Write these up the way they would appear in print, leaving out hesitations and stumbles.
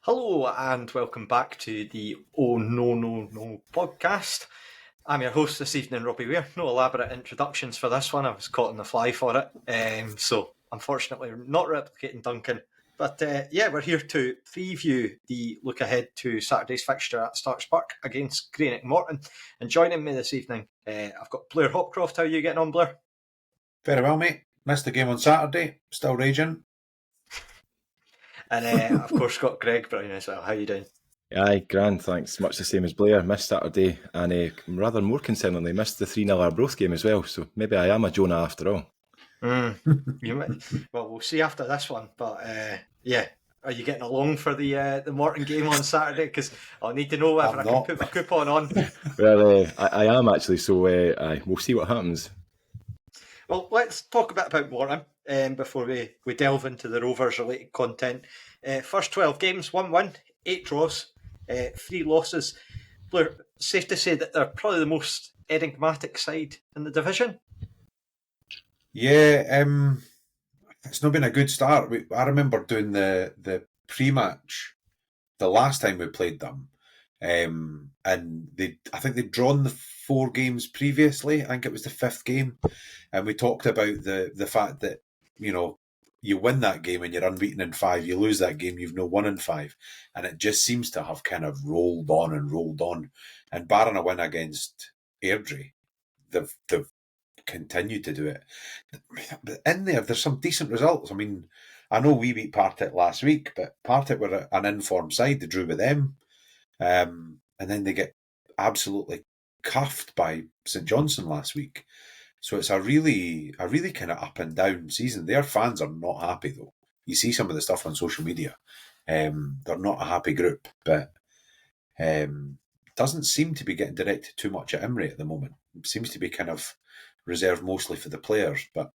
Hello and welcome back to the Oh No No No podcast. I'm your host this evening, Robbie. No elaborate introductions for this one. I was caught on the fly for it. So unfortunately not replicating Duncan. But we're here to preview the look ahead to Saturday's fixture at Starks Park against Greenock Morton. And joining me this evening, I've got Blair Hopcroft. How are you getting on, Blair? Very well, mate. Missed the game on Saturday. Still raging. And of course got Greg Brown as well. How are you doing? Aye, grand, thanks. Much the same as Blair. Missed Saturday and rather more concerningly missed the 3-0 Arbroath game as well. So maybe I am a Jonah after all. Well, we'll see after this one. But are you getting along for the Morton game on Saturday? Because I'll need to know whether I can put my coupon on. Well, I am actually. So we'll see what happens. Well, let's talk a bit about Morton before we delve into the Rovers related content. First 12 games, 1 win, 8 draws, 3 losses. Blair, safe to say that they're probably the most enigmatic side in the division. Yeah, it's not been a good start. I remember doing the pre-match the last time we played them, and I think they'd drawn the 4 games previously. I think it was the 5th game, and we talked about the fact that you win that game and you're unbeaten in 5. You lose that game, you've no won in 5, and it just seems to have kind of rolled on. And barring a win against Airdrie, they've continued to do it. But in there's some decent results. I mean, I know we beat Partick last week, but Partick were an informed side. They drew with them, and then they get absolutely cuffed by St Johnstone last week. So it's a really kind of up and down season. Their fans are not happy though. You see some of the stuff on social media. They're not a happy group, but doesn't seem to be getting directed too much at Imrie at the moment. It seems to be kind of reserved mostly for the players, but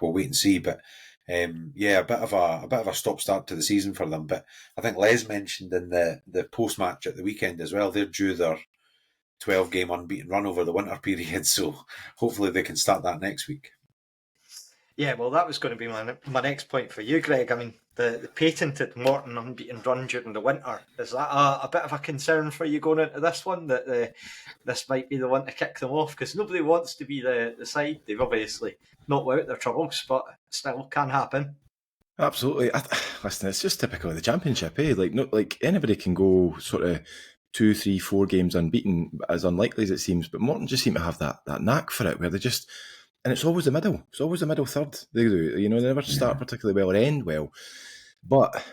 we'll wait and see. But a bit of a stop-start to the season for them. But I think Les mentioned in the post-match at the weekend as well, they're due their 12-game unbeaten run over the winter period, so hopefully they can start that next week. Yeah, well, that was going to be my next point for you, Greg. I mean, the patented Morton unbeaten run during the winter, is that a bit of a concern for you going into this one, that this might be the one to kick them off? Because nobody wants to be the side. They've obviously not out their troubles, but still can happen. Absolutely. Listen, it's just typical of the Championship, eh? Like anybody can go sort of 2, 3, 4 games unbeaten, as unlikely as it seems, but Morton just seem to have that knack for it, where they just... And it's always the middle. It's always the middle third. They do. They never start particularly well or end well. But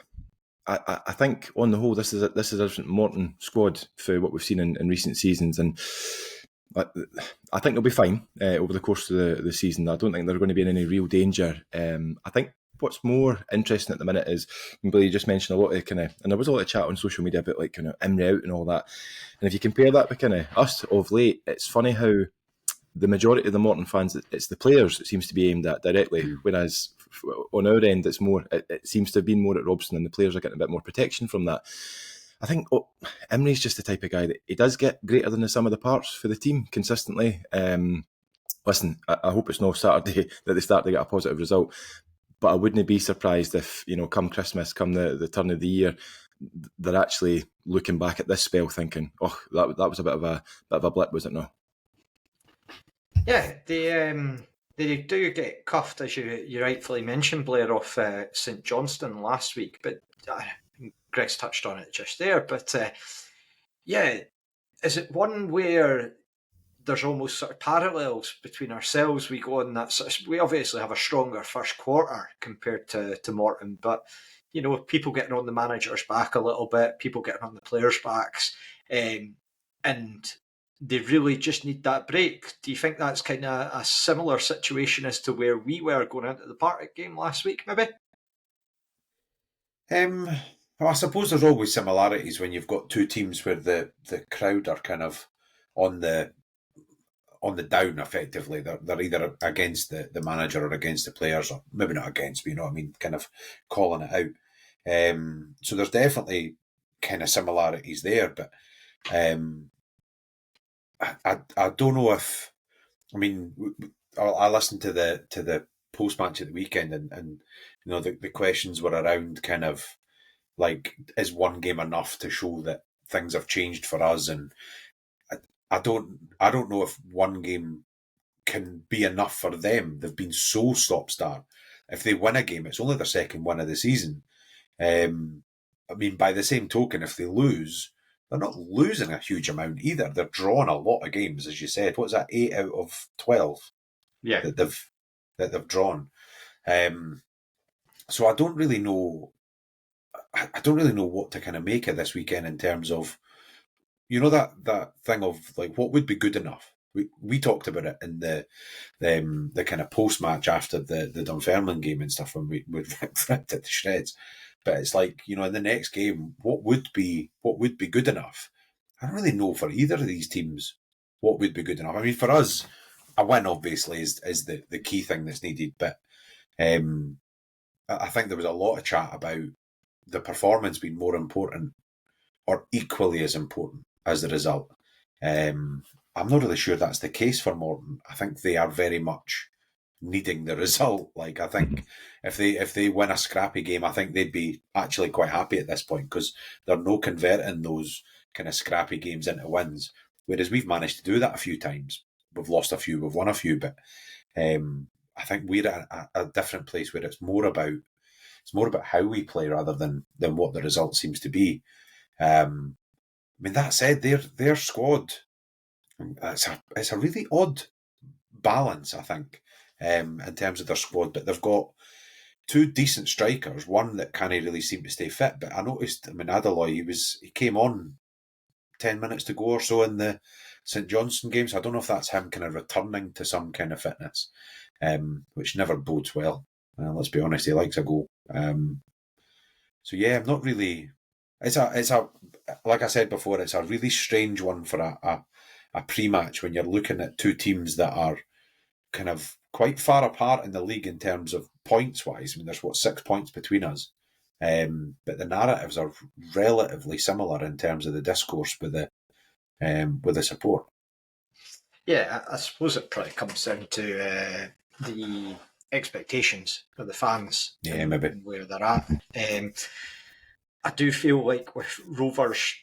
I think on the whole, this is a different Morton squad for what we've seen in recent seasons, and I think they'll be fine over the course of the season. I don't think they're going to be in any real danger. I think what's more interesting at the minute is, Billy just mentioned a lot of and there was a lot of chat on social media about Imrie out and all that. And if you compare that with us of late, it's funny how the majority of the Morton fans, it's the players it seems to be aimed at directly, whereas on our end, it's more. It seems to have been more at Robson, and the players are getting a bit more protection from that. I think Imrie's just the type of guy that he does get greater than the sum of the parts for the team consistently. Listen, I hope it's no Saturday that they start to get a positive result, but I wouldn't be surprised if come Christmas, come the turn of the year, they're actually looking back at this spell thinking, "Oh, that was a bit of a blip, was it not?" Yeah, they do get cuffed, as you rightfully mentioned, Blair, off St Johnstone last week, but Greg's touched on it just there. But is it one where there's almost sort of parallels between ourselves? We go on that we obviously have a stronger first quarter compared to Morton, but people getting on the manager's back a little bit, people getting on the players' backs, and they really just need that break. Do you think that's kind of a similar situation as to where we were going into the Partick game last week, maybe? Well, I suppose there's always similarities when you've got two teams where the crowd are kind of on the down, effectively. They're either against the manager or against the players, or maybe not against, but kind of calling it out. So there's definitely kind of similarities there, but I don't know if... I mean, I listened to the post-match at the weekend, and the questions were around kind of Like, is one game enough to show that things have changed for us? And I don't know if one game can be enough for them. They've been so stop-start. If they win a game, it's only their second win of the season. I mean, by the same token, if they lose, they're not losing a huge amount either. They're drawing a lot of games, as you said. What's that? 8 out of 12 that they've drawn. So I don't really know. I don't really know what to kind of make of this weekend in terms of, that thing of like what would be good enough. We talked about it in the kind of post match after the Dunfermline game and stuff when we ripped it to shreds. But it's like, in the next game, what would be good enough? I don't really know for either of these teams what would be good enough. I mean, for us, a win obviously is the key thing that's needed. But I think there was a lot of chat about the performance being more important or equally as important as the result. I'm not really sure that's the case for Morton. I think they are very much needing the result. Like, I think if they win a scrappy game, I think they'd be actually quite happy at this point because they're no converting those kind of scrappy games into wins. Whereas we've managed to do that a few times. We've lost a few, we've won a few, but I think we're at a different place where it's more about how we play rather than what the result seems to be. I mean, that said, their squad, it's a really odd balance, I think, in terms of their squad. But they've got two decent strikers, one that can't really seem to stay fit. But I noticed, Adeloy, he came on 10 minutes to go or so in the St Johnstone game. So I don't know if that's him kind of returning to some kind of fitness, which never bodes well. Let's be honest, he likes a goal. So yeah, I'm not really. It's a like I said before, it's a really strange one for a pre-match when you're looking at two teams that are kind of quite far apart in the league in terms of points-wise. I mean, there's 6 points between us, but the narratives are relatively similar in terms of the discourse with the support. Yeah, I suppose it probably comes down to the expectations of the fans. Yeah, maybe where they're at. I do feel like with Rovers,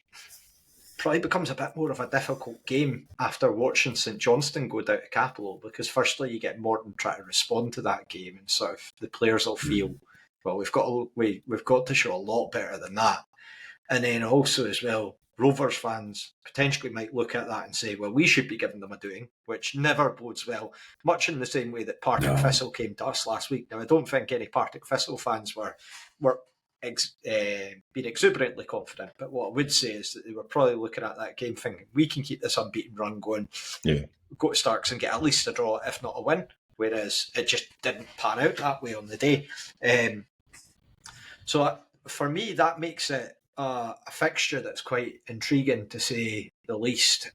probably becomes a bit more of a difficult game after watching St Johnstone go down to Capello, because firstly you get Morton trying to respond to that game, and sort of the players will feel, well, we've got to show a lot better than that. And then also as well, Rovers fans potentially might look at that and say, well, we should be giving them a doing, which never bodes well, much in the same way that Partick Thistle came to us last week. Now, I don't think any Partick Thistle fans were being exuberantly confident, but what I would say is that they were probably looking at that game thinking, we can keep this unbeaten run going, go to Starks and get at least a draw, if not a win, whereas it just didn't pan out that way on the day. So for me, that makes it a fixture that's quite intriguing, to say the least.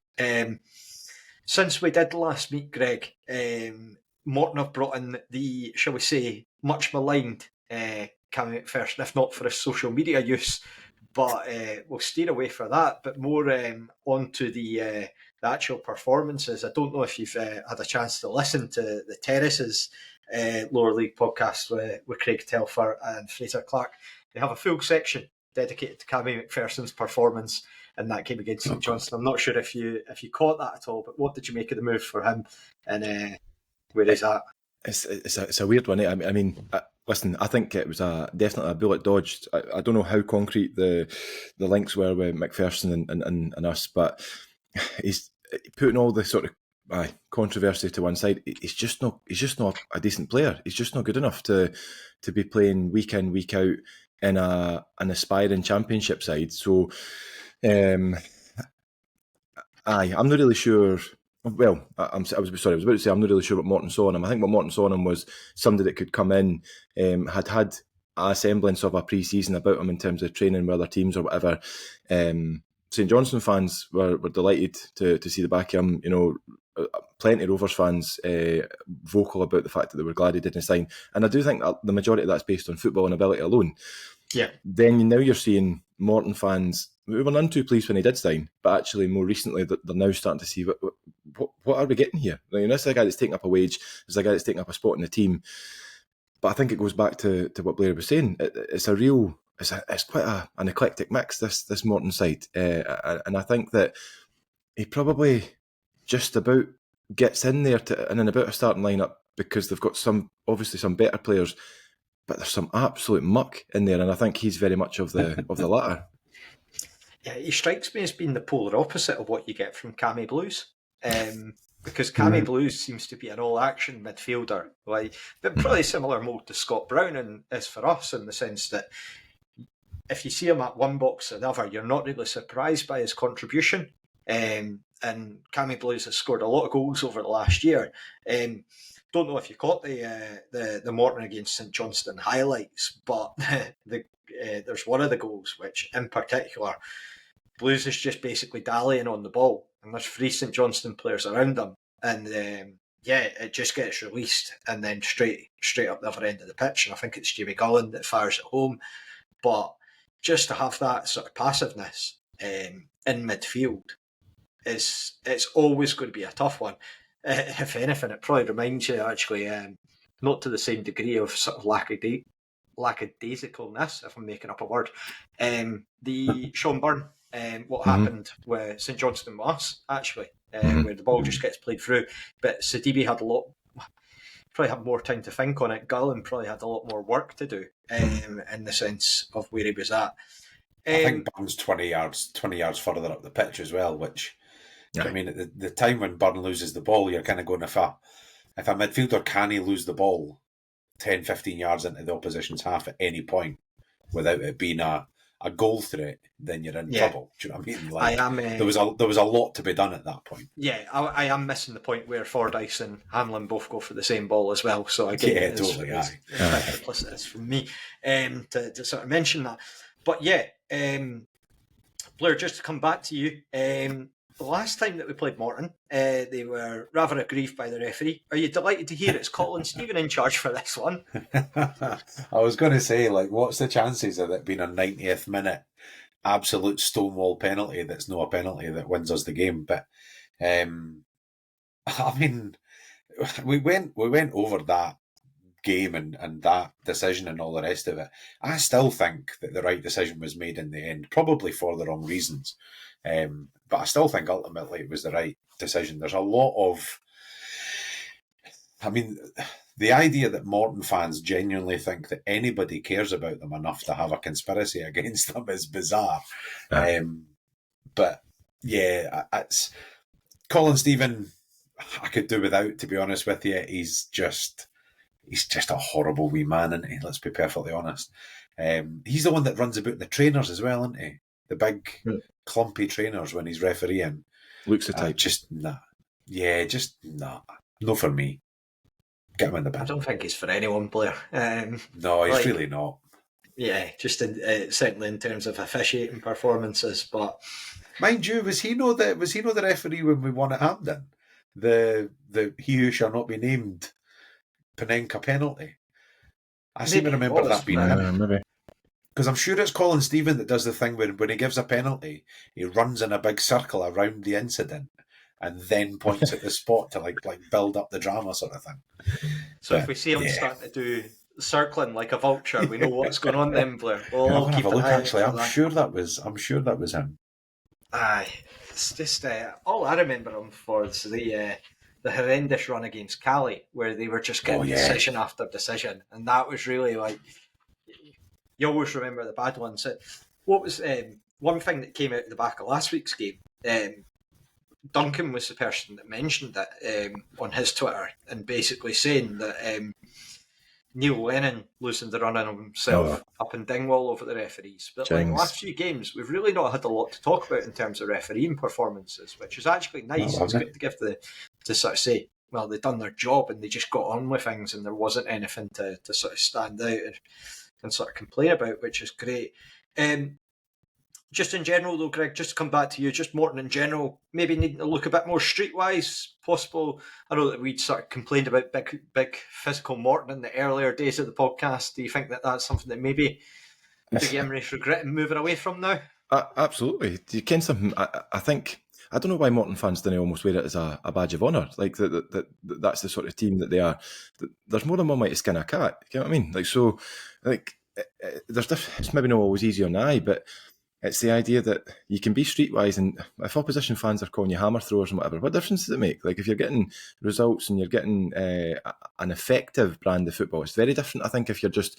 Since we did last meet, Greg, Morton have brought in the, shall we say, much maligned Cammy McPherson, if not for his social media use, but we'll steer away for that. But more onto the actual performances. I don't know if you've had a chance to listen to the Terraces lower league podcast with Craig Telfer and Fraser Clark. They have a full section dedicated to Cammy McPherson's performance in that game against St Johnstone. I'm not sure if you caught that at all, but what did you make of the move for him, and where is that? It's a weird one. I mean, listen, I think it was definitely a bullet dodged. I don't know how concrete the links were with McPherson and us, but he's putting all the sort of controversy to one side. He's just not a decent player. He's just not good enough to be playing week in, week out in an aspiring championship side. So, I'm not really sure. Well, I was about to say I'm not really sure what Morton saw in him. I think what Morton saw in him was somebody that could come in, had a semblance of a pre-season about him in terms of training with other teams or whatever. St Johnstone fans were delighted to see the back of him. You know, plenty of Rovers fans vocal about the fact that they were glad he didn't sign. And I do think that the majority of that's based on football and ability alone. Yeah. Then now you're seeing Morton fans, we were none too pleased when he did sign, but actually more recently they're now starting to see what are we getting here? I mean, this is a guy that's taking up a wage, this is a guy that's taking up a spot in the team. But I think it goes back to what Blair was saying. It's a real it's quite an eclectic mix, this Morton side, and I think that he probably just about gets in there in and about a starting lineup because they've got some better players, but there's some absolute muck in there, and I think he's very much of the latter. Yeah, he strikes me as being the polar opposite of what you get from Cammy Blues. Because Cammy Blues seems to be an all-action midfielder, but probably similar mould to Scott Brown is for us, in the sense that if you see him at one box or the other, you're not really surprised by his contribution. And Cammy Blues has scored a lot of goals over the last year. Don't know if you caught the Morton against St Johnstone highlights, but there's one of the goals which, in particular, Blues is just basically dallying on the ball, and there's 3 St Johnstone players around him, and it just gets released and then straight up the other end of the pitch, and I think it's Jamie Gullen that fires it home. But just to have that sort of passiveness in midfield it's always going to be a tough one. If anything, it probably reminds you, actually, not to the same degree of sort of lackadaisicalness, if I'm making up a word, the Sean Byrne, what happened with St Johnstone with us, actually, where the ball just gets played through. But Sidibe had probably had more time to think on it. Gullen probably had a lot more work to do in the sense of where he was at. I think Byrne's 20 yards further up the pitch as well, which, I mean, at the time when Byrne loses the ball, you're kind of going, if a midfielder can't lose the ball 10, 15 yards into the opposition's half at any point without it being a goal threat, then you're in trouble. Do you know what I mean? Like, there was a lot to be done at that point. Yeah, I am missing the point where Fordyce and Hamlin both go for the same ball as well. So I get totally. It's from me to sort of mention that. But yeah, Blair, just to come back to you, the last time that we played Morton, they were rather aggrieved by the referee. Are you delighted to hear it's Colin Stephen in charge for this one? I was going to say, like, what's the chances of it being a 90th minute absolute stonewall penalty that's not a penalty that wins us the game? But I mean, we went over that game and that decision and all the rest of it. I still think that the right decision was made in the end, probably for the wrong reasons. But I still think ultimately it was the right decision. There's a lot of, I mean, the idea that Morton fans genuinely think that anybody cares about them enough to have a conspiracy against them is bizarre. But yeah, it's Colin Stephen, I could do without, to be honest with you. He's just a horrible wee man, isn't he? Let's be perfectly honest. He's the one that runs about the trainers as well, isn't he? The big clumpy trainers when he's refereeing. Looks the type. Just nah. Yeah, just nah. No for me. Get him in the bin. I don't think he's for anyone, Blair. No, he's really not. Yeah, just certainly in terms of officiating performances. But mind you, was he no the referee when we won at Hampden? The he who shall not be named Panenka penalty. I seem to remember that being him. Maybe. Because I'm sure it's Colin Stephen that does the thing where when he gives a penalty, he runs in a big circle around the incident and then points at the spot to like build up the drama sort of thing. So if we see him starting to do circling like a vulture, we know what's going on then, Blair. I'll keep a look. Actually, I'm sure that was him. Aye, it's just all I remember him for is the horrendous run against Cali, where they were just getting decision after decision, and that was really like. You always remember the bad ones. What was one thing that came out of the back of last week's game? Duncan was the person that mentioned it on his Twitter and basically saying that Neil Lennon losing the run on himself up in Dingwall over the referees. But like the last few games, we've really not had a lot to talk about in terms of refereeing performances, which is actually nice. It's good to give to sort of say, well, they've done their job and they just got on with things and there wasn't anything to sort of stand out and sort of complain about, which is great. Just in general though, Greg, just to come back to you, just Morton in general, maybe needing to look a bit more streetwise possible. I know that we'd sort of complained about big physical Morton in the earlier days of the podcast. Do you think that that's something that maybe Dougie Imrie's regretting moving away from now? Absolutely. Do you ken something? I think, I don't know why Morton fans don't almost wear it as a badge of honour. Like that's the sort of team that they are. There's more than one way to skin a cat. You know what I mean? Like so, like it's maybe not always easy on the eye, but it's the idea that you can be streetwise, and if opposition fans are calling you hammer throwers and whatever, what difference does it make? Like, if you're getting results and you're getting an effective brand of football, it's very different, I think, if you're just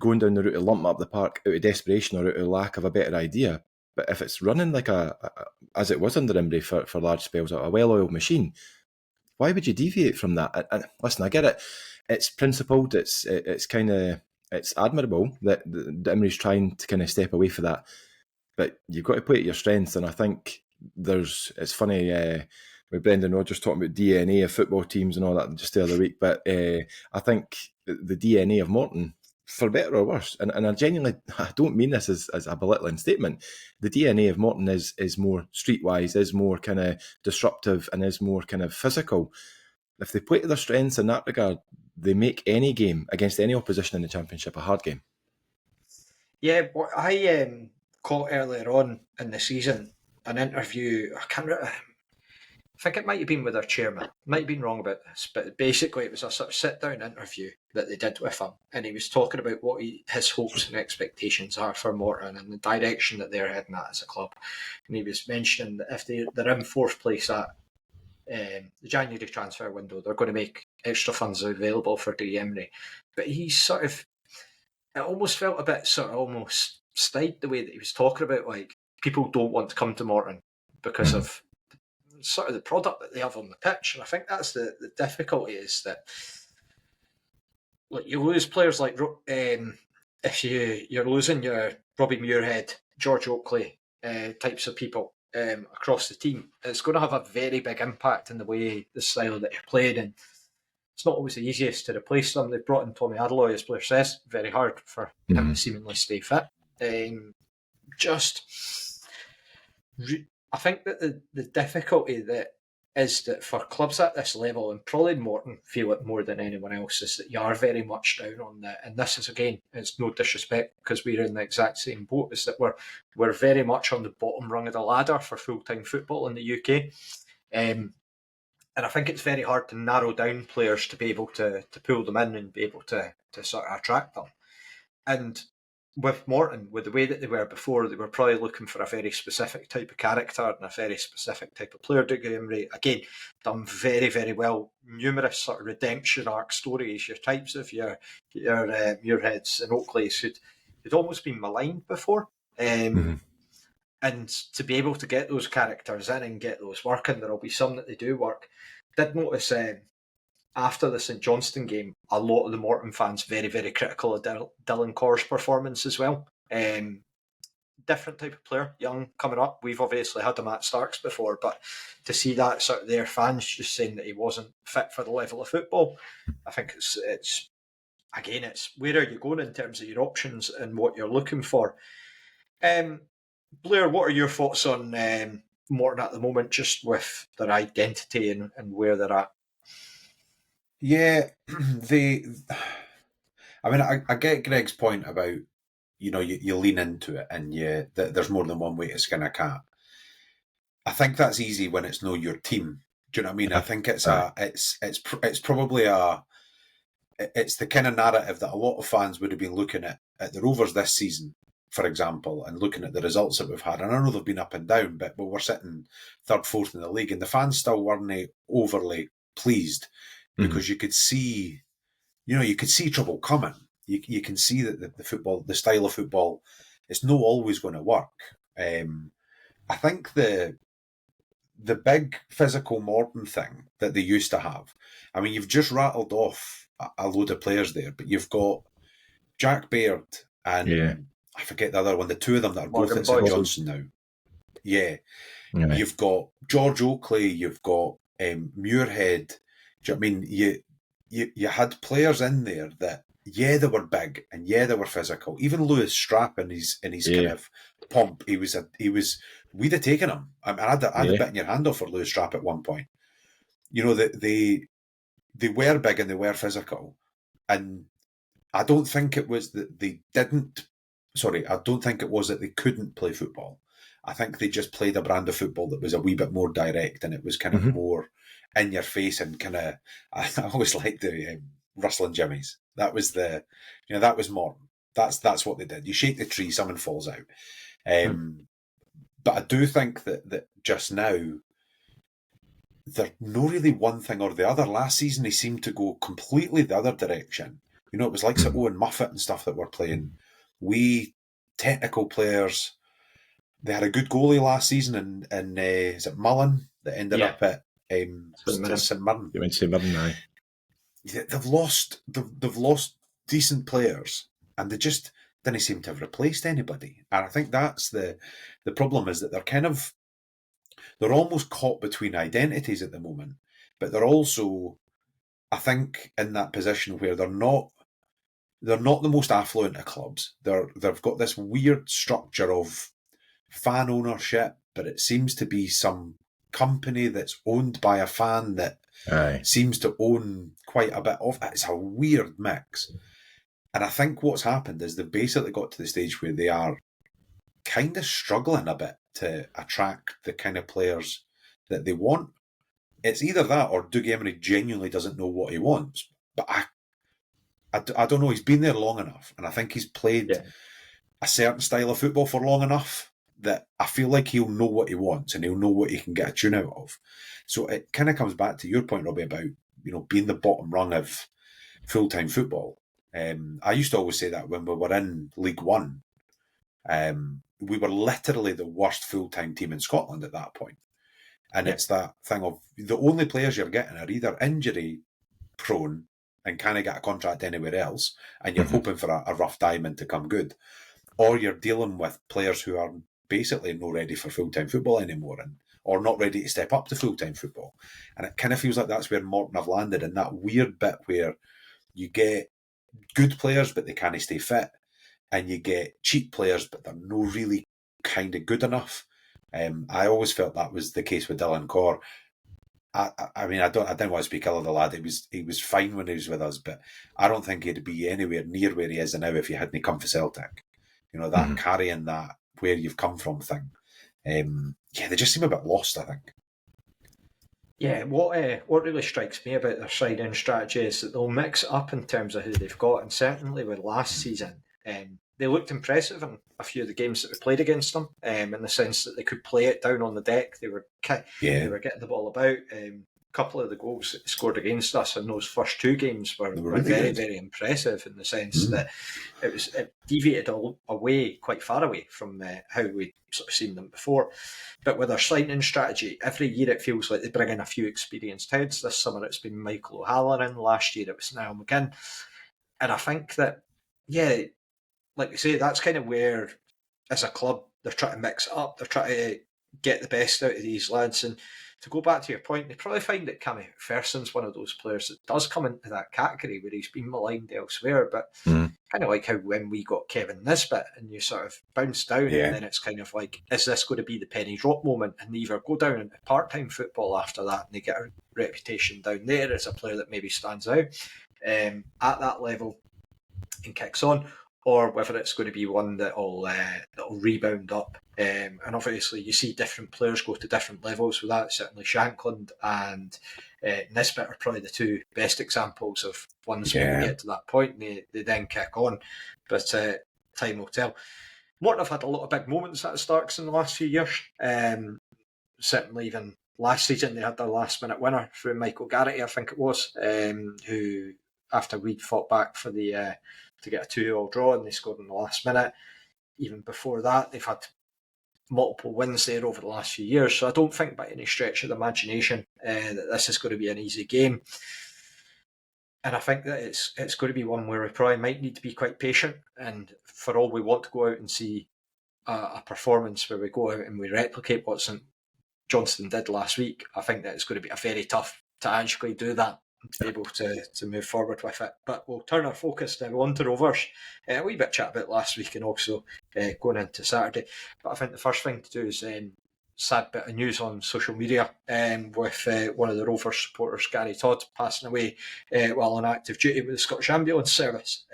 going down the route of lumping up the park out of desperation or out of lack of a better idea. But if it's running like as it was under Imrie for large spells, a well-oiled machine, why would you deviate from that? And listen, I get it. It's principled. It's admirable that Imrie's trying to kind of step away from that. But you've got to play at your strengths, and I think it's funny with Brendan Rodgers talking about DNA of football teams and all that just the other week, but I think the DNA of Morton, for better or worse, and I genuinely, I don't mean this as a belittling statement, the DNA of Morton is more streetwise, is more kind of disruptive, and is more kind of physical. If they play to their strengths in that regard, they make any game against any opposition in the Championship a hard game. Yeah, well, I caught earlier on in the season an interview. I think it might have been with our chairman. Might have been wrong about this, but basically it was a sort of sit-down interview that they did with him, and he was talking about what his hopes and expectations are for Morton and the direction that they're heading at as a club. And he was mentioning that if they're in fourth place at the January transfer window, they're going to make extra funds available for Dougie Imrie. But he sort of, it almost felt a bit sort of almost snide the way that he was talking about, like, people don't want to come to Morton because of sort of the product that they have on the pitch. And I think that's the difficulty, is that, like, you lose players like if you're losing your Robbie Muirhead, George Oakley types of people across the team, it's going to have a very big impact in the style that you're playing, and it's not always the easiest to replace them. They've brought in Tommy Adeloye, as Blair says, very hard for him to seemingly stay fit. I think that the difficulty that is that for clubs at this level, and probably Morton feel it more than anyone else, is that you are very much down on the, and this is, again, it's no disrespect because we're in the exact same boat, is that we're very much on the bottom rung of the ladder for full-time football in the UK. And I think it's very hard to narrow down players to be able to pull them in and be able to sort of attract them. And with Morton, with the way that they were before, they were probably looking for a very specific type of character and a very specific type of player. Dougie Imrie, again, done very, very well. Numerous sort of redemption arc stories, your types of your Muirheads and Oakleys who'd almost been maligned before. And to be able to get those characters in and get those working, there'll be some that they do work. Did notice after the St Johnstone game, a lot of the Morton fans very, very critical of Dylan Corr's performance as well. Different type of player, young, coming up. We've obviously had him at Starks before, but to see that sort of their fans just saying that he wasn't fit for the level of football, I think it's again, it's where are you going in terms of your options and what you're looking for. Blair, what are your thoughts on Morton at the moment, just with their identity and where they're at? Yeah, I get Greg's point about, you lean into it and there's more than one way to skin a cat. I think that's easy when it's not your team. Do you know what I mean? I think it's probably it's the kind of narrative that a lot of fans would have been looking at the Rovers this season, for example, and looking at the results that we've had. And I know they've been up and down, but we're sitting third, fourth in the league, and the fans still weren't overly pleased because you could see, trouble coming. You can see that the football, the style of football, it's not always going to work. I think the big physical Morton thing that they used to have, I mean, you've just rattled off a load of players there, but you've got Jack Baird and I forget the other one, the two of them that are both at St Johnstone now. Yeah. You've got George Oakley, you've got Muirhead. Do you know what I mean? You had players in there that, they were big and they were physical. Even Lewis Strapp in his kind of pomp, we'd have taken him. I mean, I had a bit in your hand off for Lewis Strapp at one point. They were big and they were physical, and I don't think it was that they didn't. Sorry, I don't think it was that they couldn't play football. I think they just played a brand of football that was a wee bit more direct, and it was kind of more in your face and kind of. I always liked the rustling jimmies. That was that was Morton. That's what they did. You shake the tree, someone falls out. But I do think that just now, they're not really one thing or the other. Last season, they seemed to go completely the other direction. It was like Owen Muffet and stuff that were playing. We technical players. They had a good goalie last season, and is it Mullen that ended up at St Mirren? You went to St Mirren, aye. They've lost decent players, and they just didn't seem to have replaced anybody. And I think that's the problem, is that they're almost caught between identities at the moment, but they're also, I think, in that position where they're not the most affluent of clubs. They've got this weird structure of fan ownership, but it seems to be some company that's owned by a fan that seems to own quite a bit of it. It's a weird mix. And I think what's happened is they've basically got to the stage where they are kind of struggling a bit to attract the kind of players that they want. It's either that or Dougie Imrie genuinely doesn't know what he wants. But I don't know. He's been there long enough, and I think he's played a certain style of football for long enough that I feel like he'll know what he wants and he'll know what he can get a tune out of. So it kind of comes back to your point, Robbie, about being the bottom rung of full-time football. I used to always say that when we were in League One, we were literally the worst full-time team in Scotland at that point. And it's that thing of the only players you're getting are either injury prone and can't get a contract anywhere else, and you're hoping for a rough diamond to come good, or you're dealing with players who are basically not ready for full-time football anymore, or not ready to step up to full-time football. And it kind of feels like that's where Morton have landed, in that weird bit where you get good players but they can't stay fit, and you get cheap players but they're not really kind of good enough. I always felt that was the case with Dylan Corr. I mean, I didn't want to speak ill of the lad. He was fine when he was with us, but I don't think he'd be anywhere near where he is now if he hadn't come for Celtic. That carrying that where you've come from thing. They just seem a bit lost, I think. Yeah, what really strikes me about their signing strategy is that they'll mix it up in terms of who they've got, and certainly with last season, they looked impressive in a few of the games that we played against them, in the sense that they could play it down on the deck. They were getting the ball about. A couple of the goals that they scored against us in those first two games were really very, very impressive, in the sense that it deviated away, quite far away from how we'd sort of seen them before. But with their signing strategy, every year it feels like they bring in a few experienced heads. This summer it's been Michael O'Halloran. Last year it was Niall McGinn. And I think that, like you say, that's kind of where, as a club, they're trying to mix it up. They're trying to get the best out of these lads. And to go back to your point, they probably find that Cammy McPherson's one of those players that does come into that category where he's been maligned elsewhere. But kind of like how when we got Kevin Nisbet and you sort of bounce down, and then it's kind of like, is this going to be the penny drop moment? And they either go down into part-time football after that and they get a reputation down there as a player that maybe stands out at that level and kicks on, or whether it's going to be one that'll rebound up. And obviously you see different players go to different levels with that. Certainly Shankland and Nisbet are probably the two best examples of ones when we get to that point, and they then kick on. But time will tell. Morton have had a lot of big moments at the Starks in the last few years. Certainly even last season they had their last minute winner through Michael Garrity, I think it was, who, after we'd fought back for the to get a 2-2 draw, and they scored in the last minute. Even before that, they've had multiple wins there over the last few years, so I don't think by any stretch of the imagination that this is going to be an easy game. And I think that it's going to be one where we probably might need to be quite patient, and for all we want to go out and see a performance where we go out and we replicate what St Johnstone did last week, I think that it's going to be a very tough to actually do that, to be able to move forward with it. But we'll turn our focus now on to Rovers. A wee bit chat about last week and also going into Saturday. But I think the first thing to do is sad bit of news on social media with one of the Rovers supporters, Gary Todd, passing away while on active duty with the Scottish Ambulance Service.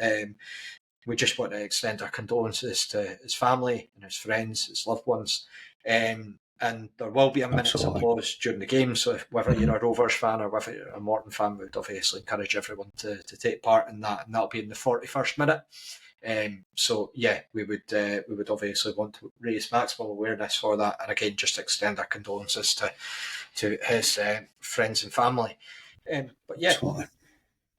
We just want to extend our condolences to his family and his friends, his loved ones. And there will be a minute's applause during the game, so whether you're a Rovers fan or whether you're a Morton fan, we would obviously encourage everyone to take part in that, and that'll be in the 41st minute. So yeah, we would obviously want to raise maximum awareness for that, and again, just extend our condolences to his friends and family. But yeah, Absolutely.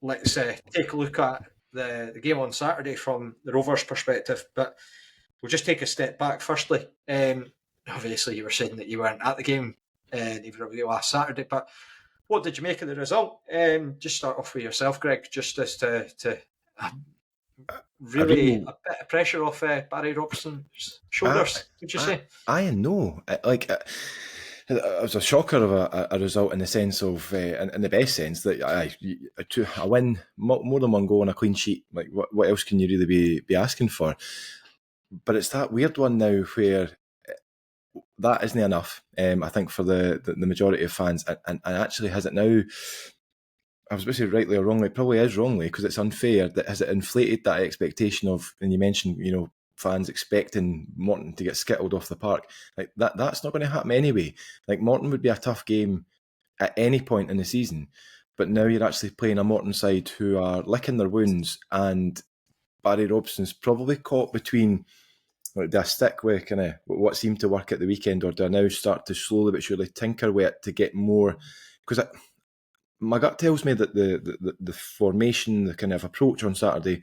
let's take a look at the game on Saturday from the Rovers' perspective. But we'll just take a step back. Firstly, obviously, you were saying that you weren't at the game, even last Saturday. But what did you make of the result? Just start off with yourself, Greg, just as to really a bit of pressure off Barry Robson's shoulders. Would you say? I know. It was a shocker of a result in the sense of, in the best sense, that a win, more than one goal and a clean sheet. Like, what else can you really be asking for? But it's that weird one now where that isn't enough, I think, for the majority of fans. And actually, has it now, I was about to say rightly or wrongly, it probably is wrongly, because it's unfair, that has it inflated that expectation of, and you mentioned, fans expecting Morton to get skittled off the park. Like that's not going to happen anyway. Like, Morton would be a tough game at any point in the season, but now you're actually playing a Morton side who are licking their wounds, and Barry Robson's probably caught between, like, do I stick with kind of what seemed to work at the weekend, or do I now start to slowly but surely tinker with it to get more? Because my gut tells me that the formation, the kind of approach on Saturday,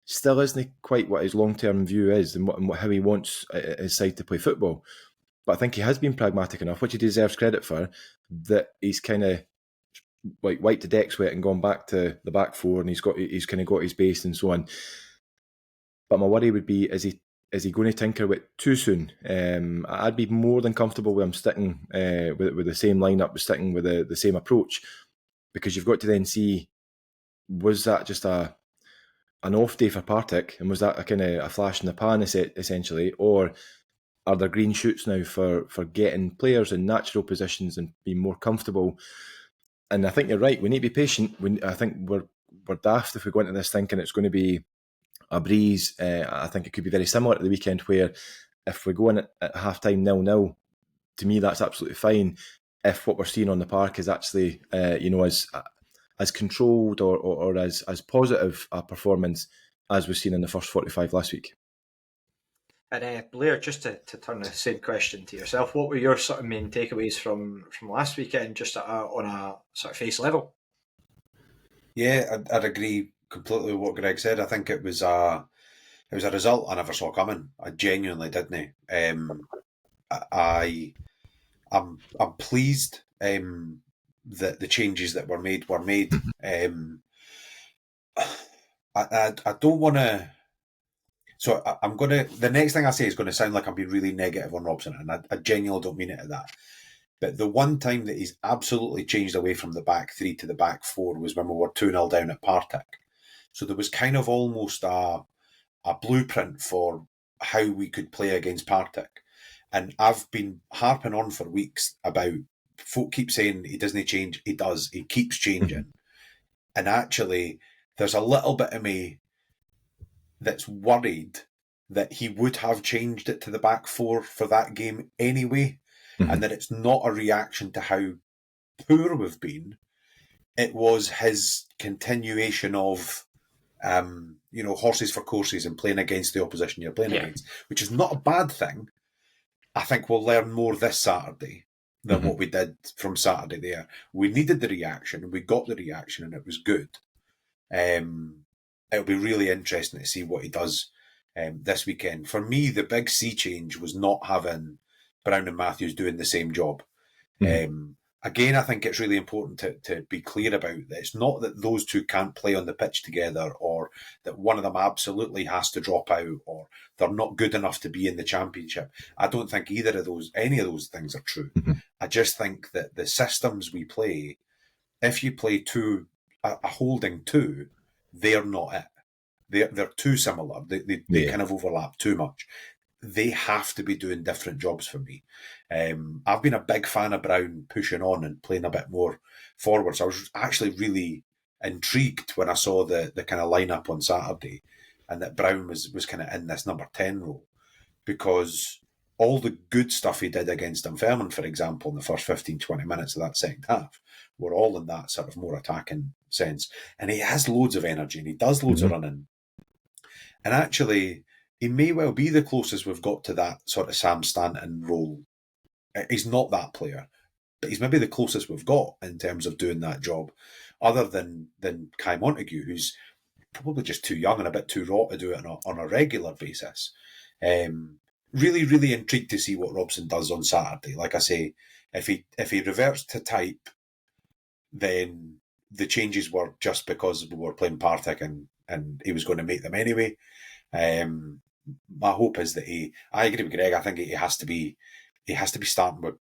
still isn't quite what his long-term view is, and how he wants his side to play football. But I think he has been pragmatic enough, which he deserves credit for, that he's kind of like wiped the decks with it and gone back to the back four, and he's kind of got his base and so on. But my worry would be, is he going to tinker with it too soon? I'd be more than comfortable with him sticking with the same lineup, sticking with the same approach, because you've got to then see, was that just an off day for Partick, and was that a kind of a flash in the pan essentially, or are there green shoots now for getting players in natural positions and being more comfortable? And I think you're right, we need to be patient. I think we're daft if we go into this thinking it's going to be a breeze. I think it could be very similar to the weekend, where if we go in at half-time 0-0, to me that's absolutely fine, if what we're seeing on the park is actually as controlled or as positive a performance as we've seen in the first 45 last week. And Blair, just to turn the same question to yourself, what were your sort of main takeaways from last weekend, just on a sort of face level? Yeah, I'd agree completely with what Greg said. I think it was a result I never saw coming. I genuinely didn't. I'm pleased that the changes that were made. I don't want to. So I'm going to. The next thing I say is going to sound like I'm being really negative on Robson, and I genuinely don't mean it at that. But the one time that he's absolutely changed away from the back three to the back four was when we were 2-0 down at Partick. So there was kind of almost a blueprint for how we could play against Partick. And I've been harping on for weeks about, folk keep saying he doesn't change. He does. He keeps changing. And actually, there's a little bit of me that's worried that he would have changed it to the back four for that game anyway, and that it's not a reaction to how poor we've been. It was his continuation of, horses for courses and playing against the opposition you're playing against, which is not a bad thing. I think we'll learn more this Saturday than what we did from Saturday there. We needed the reaction, and we got the reaction, and it was good. It'll be really interesting to see what he does this weekend. For me, the big sea change was not having Brown and Matthews doing the same job. Again, I think it's really important to be clear about that. It's not that those two can't play on the pitch together, or that one of them absolutely has to drop out, or they're not good enough to be in the championship. I don't think any of those things are true. I just think that the systems we play, if you play a holding two, they're not it. They're too similar. They kind of overlap too much. They have to be doing different jobs for me. I've been a big fan of Brown pushing on and playing a bit more forwards. I was actually really intrigued when I saw the kind of lineup on Saturday, and that Brown was kind of in this number 10 role, because all the good stuff he did against Dunfermline, for example, in the first 15-20 minutes of that second half, were all in that sort of more attacking sense. And he has loads of energy, and he does loads of running. And actually, he may well be the closest we've got to that sort of Sam Stanton role. He's not that player, but he's maybe the closest we've got in terms of doing that job, other than Kai Montague, who's probably just too young and a bit too raw to do it on a regular basis. Really, really intrigued to see what Robson does on Saturday. Like I say, if he reverts to type, then the changes were just because we were playing Partick and he was going to make them anyway. My hope is that I agree with Greg. I think he has to be starting with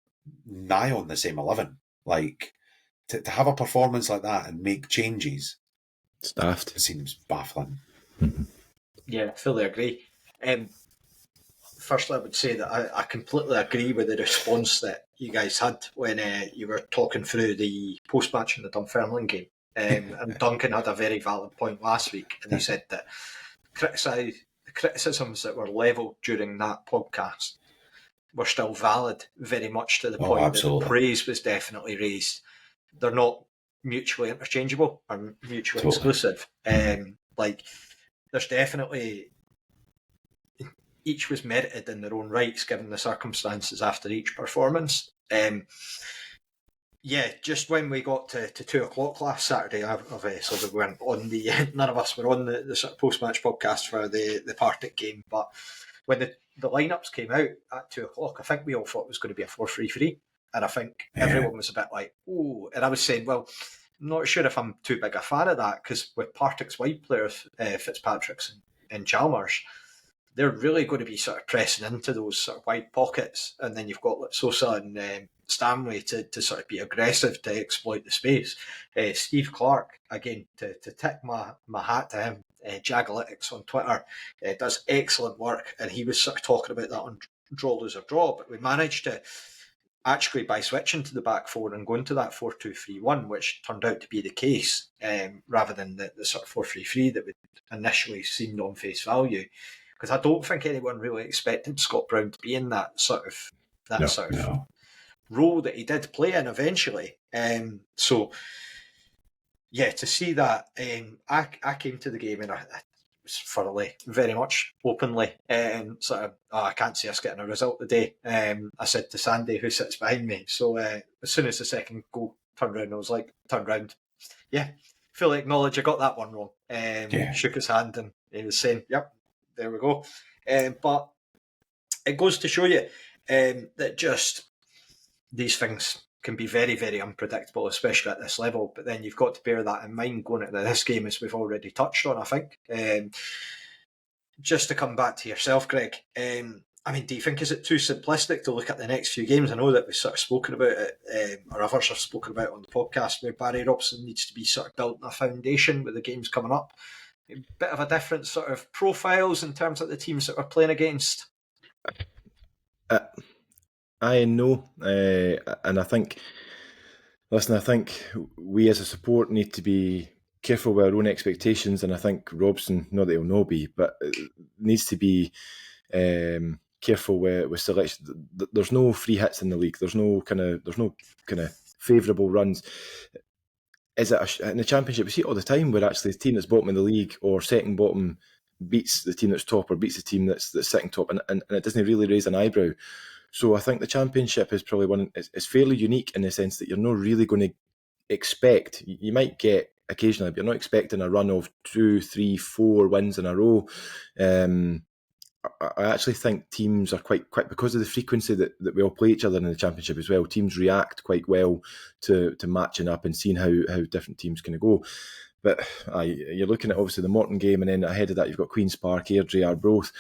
nigh on the same 11. Like to have a performance like that and make changes, it's daft. It seems baffling. Yeah, fully agree. Firstly, I would say that I completely agree with the response that you guys had when you were talking through the post-match in the Dunfermline game. And Duncan had a very valid point last week, and he said that the criticisms that were levelled during that podcast were still valid, very much to the point absolutely. That the praise was definitely raised. They're not mutually interchangeable or mutually exclusive. Like, there's definitely... Each was merited in their own rights, given the circumstances after each performance. Just when we got to 2 o'clock last Saturday, obviously we weren't on none of us were on the sort of post-match podcast for the Partick game, but when the lineups came out at 2 o'clock, I think we all thought it was going to be a 4-3-3, and I think everyone was a bit like, oh, and I was saying, well, I'm not sure if I'm too big a fan of that, because with Partick's wide players, Fitzpatrick's and Chalmers, they're really going to be sort of pressing into those sort of wide pockets, and then you've got like Sosa and Stanley to sort of be aggressive to exploit the space. Steve Clark, again, to tip my hat to him, Jagalytics on Twitter, does excellent work, and he was sort of talking about that on Draw, Lose or Draw, but we managed to actually, by switching to the back four and going to that 4-2-3-1, which turned out to be the case, rather than the sort of 4-3-3 that would initially seemed on face value. Because I don't think anyone really expected Scott Brown to be in that sort of role that he did play in eventually. To see that, I came to the game and I was thoroughly, very much openly, I can't see us getting a result today. I said to Sandy, who sits behind me. So as soon as the second goal turned around, yeah, fully acknowledge I got that one wrong. Shook his hand and he was saying, yep, there we go. But it goes to show you that just these things can be very, very unpredictable, especially at this level. But then you've got to bear that in mind going into this game, as we've already touched on, I think. Just to come back to yourself, Greg, do you think, is it too simplistic to look at the next few games? I know that we've sort of spoken about it, or others have spoken about it on the podcast, where Barry Robson needs to be sort of building a foundation with the games coming up. A bit of a different sort of profiles in terms of the teams that we're playing against. I know, and I think we as a support need to be careful with our own expectations, and I think Robson, not that he'll not be, but needs to be careful with selection. There's no free hits in the league. There's no kind of favourable runs. Is it in the Championship? We see it all the time where actually the team that's bottom of the league or second bottom beats the team that's top or beats the team that's second top, and it doesn't really raise an eyebrow. So I think the Championship is probably it's fairly unique in the sense that you're not really going to expect. You might get occasionally, but you're not expecting a run of 2, 3, 4 wins in a row. I actually think teams are quite because of the frequency that we all play each other in the Championship as well. Teams react quite well to matching up and seeing how different teams can go. But you're looking at obviously the Morton game, and then ahead of that you've got Queen's Park, Airdrie, Arbroath.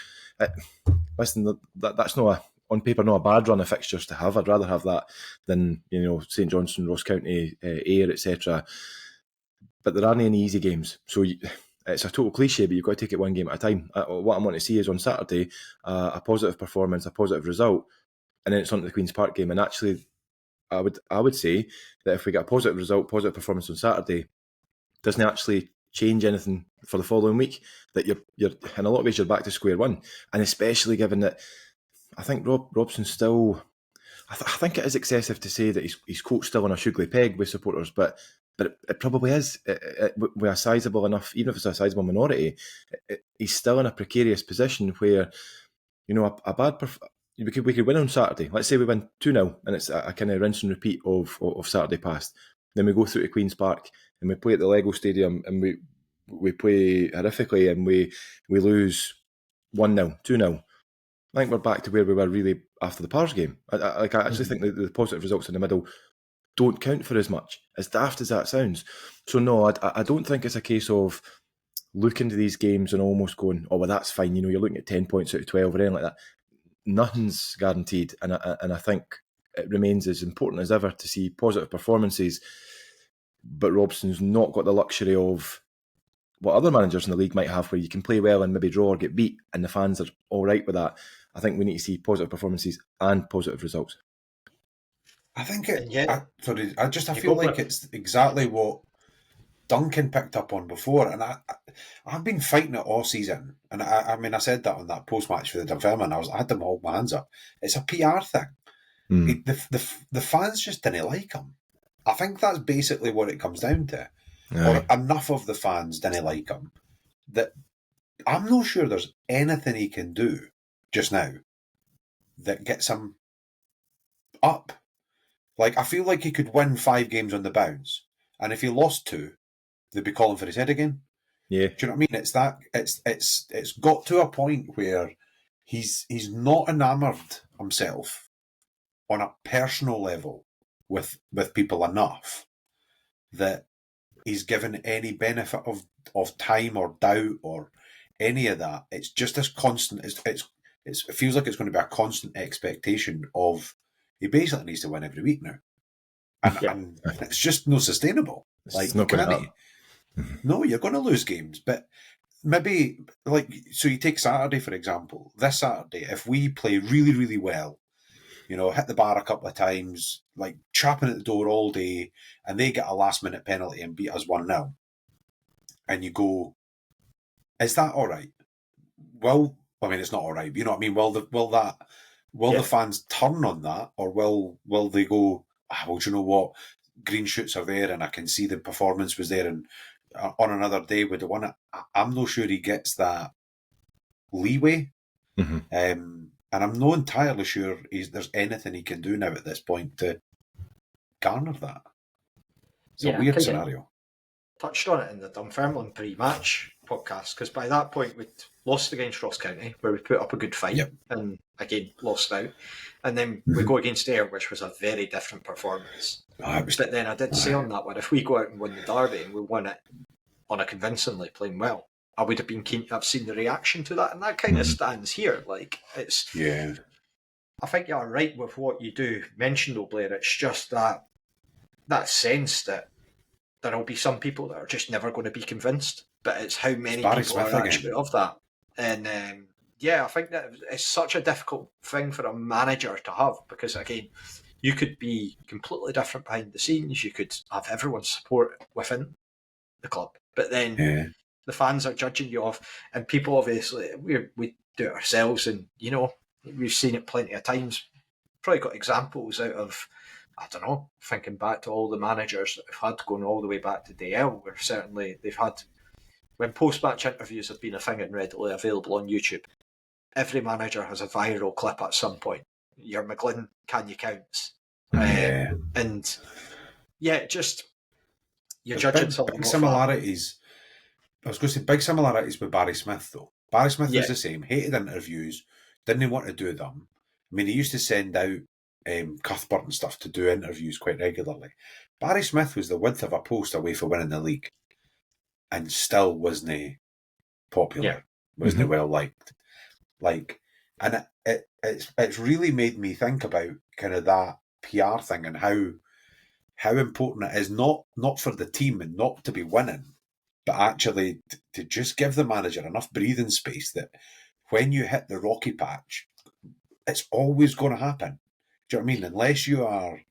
Listen, that's not on paper not a bad run of fixtures to have. I'd rather have that than St Johnstone, Ross County, Ayr, etc. But there aren't any easy games, so it's a total cliche, but you've got to take it one game at a time. What I want to see is on Saturday a positive performance, a positive result, and then it's on to the Queen's Park game. And actually, I would say that if we get a positive result, positive performance on Saturday, doesn't actually change anything for the following week. That you're in a lot of ways you're back to square one, and especially given that I think Robson still. I think it is excessive to say that he's coached still on a sugly peg with supporters, but but it probably is. With a sizable enough, even if it's a sizable minority, he's still in a precarious position where, a bad. We could win on Saturday. Let's say we win 2-0, and it's a kind of rinse and repeat of Saturday past. Then we go through to Queen's Park and we play at the Lego Stadium, and we play horrifically, and we lose 1-0, 2-0. I think we're back to where we were really after the Pars game. I actually think the positive results in the middle don't count for as much, as daft as that sounds. So no, I don't think it's a case of looking to these games and almost going, oh, well, that's fine. You're looking at 10 points out of 12 or anything like that. Nothing's guaranteed, and I think it remains as important as ever to see positive performances. But Robson's not got the luxury of what other managers in the league might have, where you can play well and maybe draw or get beat, and the fans are all right with that. I think we need to see positive performances and positive results. I think I feel like it's exactly what Duncan picked up on before, and I've been fighting it all season. And I said that on that post match for the Dunfermline. I had them hold my hands up. It's a PR thing. The fans just didn't like him. I think that's basically what it comes down to. Or enough of the fans didn't like him that I'm not sure there's anything he can do just now that gets him up. Like, I feel like he could win 5 games on the bounce, and if he lost 2, they'd be calling for his head again. Yeah, do you know what I mean? It's got to a point where he's not enamoured himself on a personal level with people enough that he's given any benefit of time or doubt or any of that. It's just this constant. It feels like it's going to be a constant expectation of he basically needs to win every week now, and it's just not sustainable. It's not going to happen. No, you're going to lose games, but maybe so you take Saturday for example. This Saturday, if we play really, really well, hit the bar a couple of times, like chapping at the door all day, and they get a last-minute penalty and beat us 1-0, and you go, is that all right? Well, I mean, it's not all right, but you know what I mean? Will the fans turn on that, or will they go, well, do you know what? Green shoots are there, and I can see the performance was there, and on another day would have won it. I'm not sure he gets that leeway. And I'm not entirely sure there's anything he can do now at this point to garner that. It's a weird scenario. Touched on it in the Dunfermline pre-match podcast, because by that point we'd lost against Ross County, where we put up a good fight, and again lost out, and then we go against Ayr, which was a very different performance. But then I did say on that one, if we go out and win the derby and we win it on a convincingly, playing well, I would have been keen to have seen the reaction to that, and that kind of stands here. Like, it's I think you're right with what you do mention though, Blair. It's just that sense that there'll be some people that are just never going to be convinced, but it's how many people are actually of that. And I think that it's such a difficult thing for a manager to have, because again, you could be completely different behind the scenes. You could have everyone's support within the club, but then the fans are judging you off, and people obviously, we do it ourselves, and we've seen it plenty of times. Probably got examples out of, I don't know, thinking back to all the managers that have had, going all the way back to DL, where certainly they've had, when post-match interviews have been a thing and readily available on YouTube, every manager has a viral clip at some point. Your McGlynn can you counts. And just you're judging something. Big similarities. I was going to say big similarities with Barry Smith though. Barry Smith was the same. Hated interviews. Didn't want to do them. I mean, he used to send out Cuthbert and stuff to do interviews quite regularly. Barry Smith was the width of a post away for winning the league, and still wasn't popular. Wasn't well liked. And it's really made me think about kind of that PR thing and how important it is, not for the team and not to be winning, but actually to just give the manager enough breathing space that when you hit the rocky patch, it's always going to happen. Do you know what I mean? Unless you are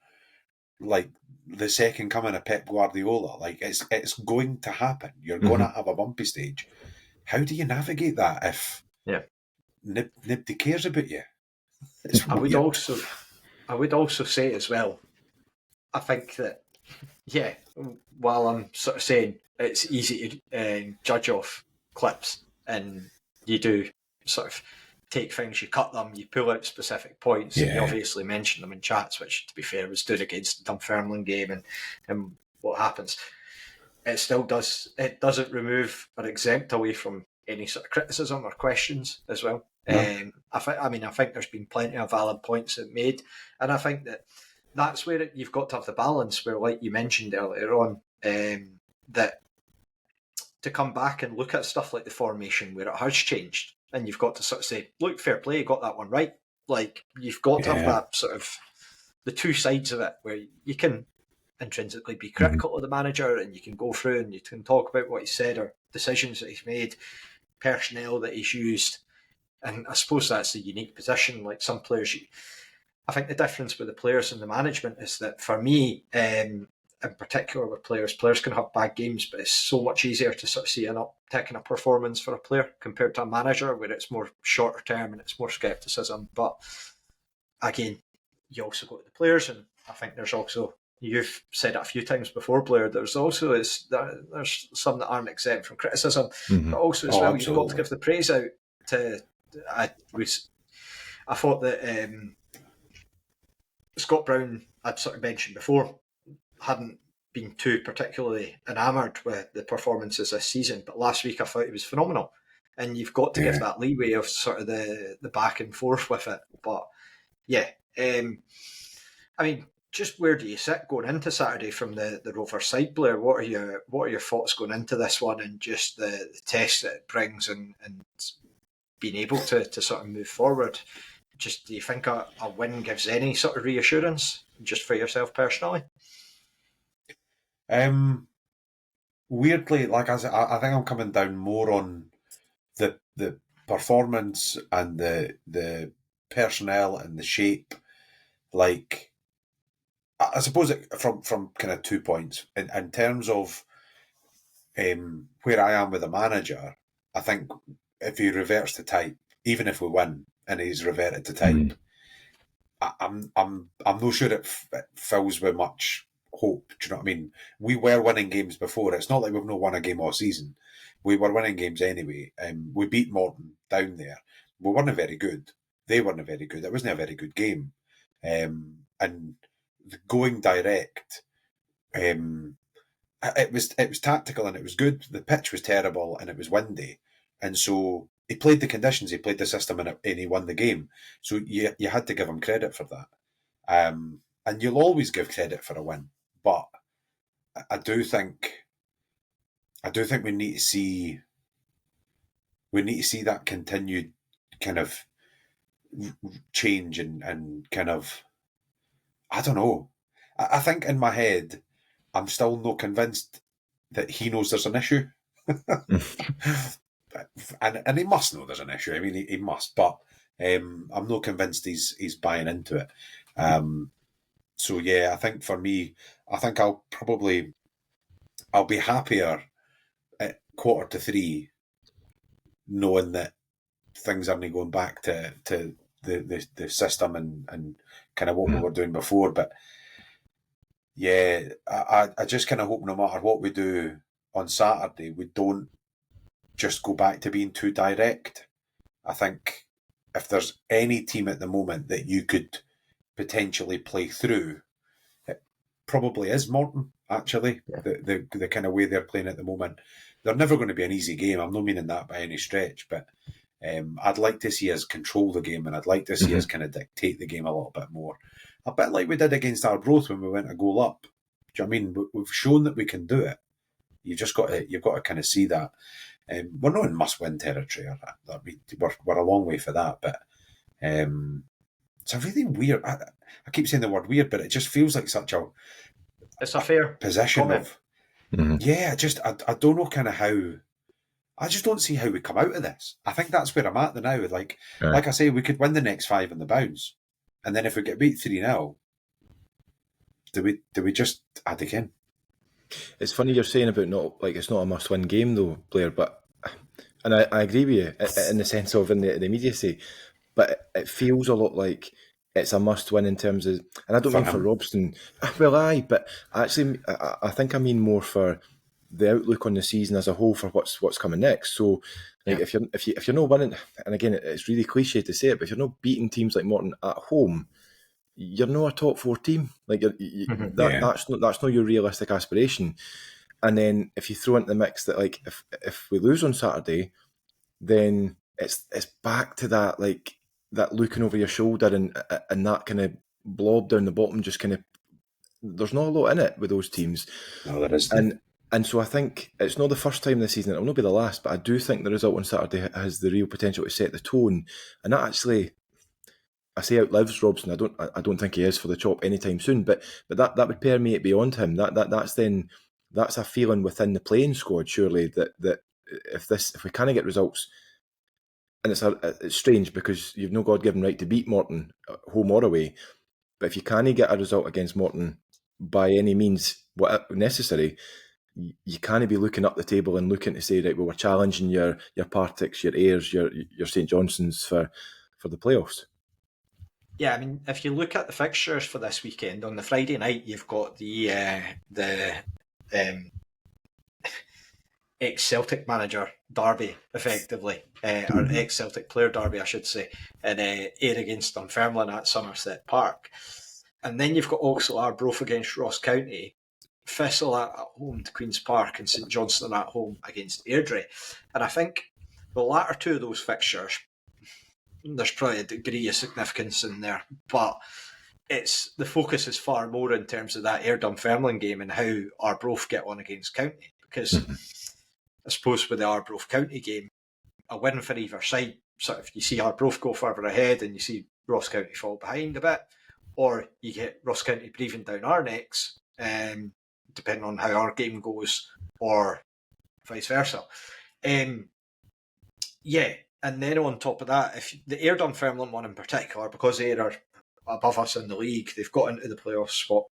like the second coming of Pep Guardiola, like it's going to happen. You're going to have a bumpy stage. How do you navigate that if nobody cares about you? I would also say as well, I think that Yeah, while I'm sort of saying it's easy to judge off clips, and you do sort of take things, you cut them, you pull out specific points, and you obviously mention them in chats, which, to be fair, was doing against the Dunfermline game and what happens. It still does. It doesn't remove or exempt away from any sort of criticism or questions as well. No. I think there's been plenty of valid points made, and I think that's where you've got to have the balance. Where, like you mentioned earlier on, that to come back and look at stuff like the formation where it has changed, and you've got to sort of say, "Look, fair play, you got that one right." Like, you've got to have that sort of the two sides of it, where you can intrinsically be critical of the manager, and you can go through and you can talk about what he said or decisions that he's made, personnel that he's used. And I suppose that's the unique position. Like, some players, I think the difference with the players and the management is that, for me, in particular with players can have bad games, but it's so much easier to sort of see an uptick in a performance for a player compared to a manager, where it's more shorter term and it's more scepticism. But again, you also go to the players, and I think there's also, you've said it a few times before, Blair, there's some that aren't exempt from criticism, but also as well, you've got to give the praise out to. I thought that Scott Brown, I'd sort of mentioned before, hadn't been too particularly enamoured with the performances this season, but last week I thought he was phenomenal. And you've got to give that leeway of sort of the back and forth with it. But yeah, I mean, just where do you sit going into Saturday from the Rovers side, Blair? What are your thoughts going into this one, and just the test that it brings, and being able to sort of move forward? Just, do you think a win gives any sort of reassurance, just for yourself personally? Weirdly, like I said, I think I'm coming down more on the performance and the personnel and the shape. Like, I suppose from kind of 2 points in terms of where I am with the manager. I think if he reverts to type, even if we win and he's reverted to type, I'm not sure it fills with much hope. Do you know what I mean? We were winning games before. It's not like we've not won a game all season. We were winning games anyway. We beat Morton down there. We weren't very good. They weren't very good. It wasn't a very good game. And going direct, it was tactical and it was good. The pitch was terrible and it was windy, and so he played the conditions, he played the system, and he won the game. So you had to give him credit for that. And you'll always give credit for a win, but I do think we need to see that continued kind of change and kind of, I don't know. I think in my head, I'm still not convinced that he knows there's an issue. and he must know there's an issue. I mean, he must, but I'm not convinced he's buying into it. So yeah, I think for me, I think I'll be happier at 2:45, knowing that things aren't going back to the system and kind of what we were doing before. But yeah, I just kind of hope no matter what we do on Saturday, we don't just go back to being too direct. I think if there's any team at the moment that you could potentially play through, it probably is Morton, actually. Yeah. The kind of way they're playing at the moment. They're never going to be an easy game. I'm not meaning that by any stretch, but I'd like to see us control the game, and I'd like to see us kind of dictate the game a little bit more. A bit like we did against Arbroath when we went a goal up. Do you know what I mean? We've shown that we can do it. You've got to kind of see that. We're not in must-win territory. We're a long way for that, but it's a really weird. I keep saying the word weird, but it just feels like such a. It's a fair position comment. Yeah, I don't know kind of how. I just don't see how we come out of this. I think that's where I'm at now. Like I say, we could win the next 5 in the bounce, and then if we get beat 3-0, do we just add again? It's funny you're saying about it's not a must-win game though, Blair. And I agree with you in the sense of in the immediacy, but it feels a lot like it's a must-win in terms of, and I don't mean for Robson. Well, aye, but actually, I think I mean more for the outlook on the season as a whole for what's coming next. So, like, if you're not winning, and again, it's really cliche to say it, but if you're not beating teams like Morton at home, you're not a top 4 team. Like that's not your realistic aspiration. And then if you throw into the mix that, like, if we lose on Saturday, then it's back to that, like, that looking over your shoulder and that kind of blob down the bottom. Just kind of, there's not a lot in it with those teams. No, there isn't. And so I think it's not the first time this season, it'll not be the last, but I do think the result on Saturday has the real potential to set the tone. And that actually, I say, outlives Robson. I don't think he is for the chop anytime soon, but that would permeate beyond him. That's a feeling within the playing squad, surely, that if we can't get results, and it's strange because you've no God-given right to beat Morton home or away, but if you can't get a result against Morton by any means necessary, you can't be looking up the table and looking to say, right, well, we're challenging your Partics, your Ayers, your St Johnstones for the playoffs. Yeah, I mean, if you look at the fixtures for this weekend, on the Friday night, you've got the ex-Celtic manager derby, effectively, or ex-Celtic player derby, I should say, and Ayr against Dunfermline at Somerset Park. And then you've got also Arbroath against Ross County, Thistle at home to Queen's Park, and St Johnstone at home against Airdrie. And I think the latter two of those fixtures, there's probably a degree of significance in there, but the focus is far more in terms of that Ayr Dunfermline game and how Arbroath get on against County, because I suppose with the Arbroath County game, a win for either side, sort of, you see Arbroath go further ahead and you see Ross County fall behind a bit, or you get Ross County breathing down our necks, depending on how our game goes, or vice versa. And then on top of that, if the Ayr Dunfermline one in particular, because Ayr are above us in the league, they've got into the playoff spot,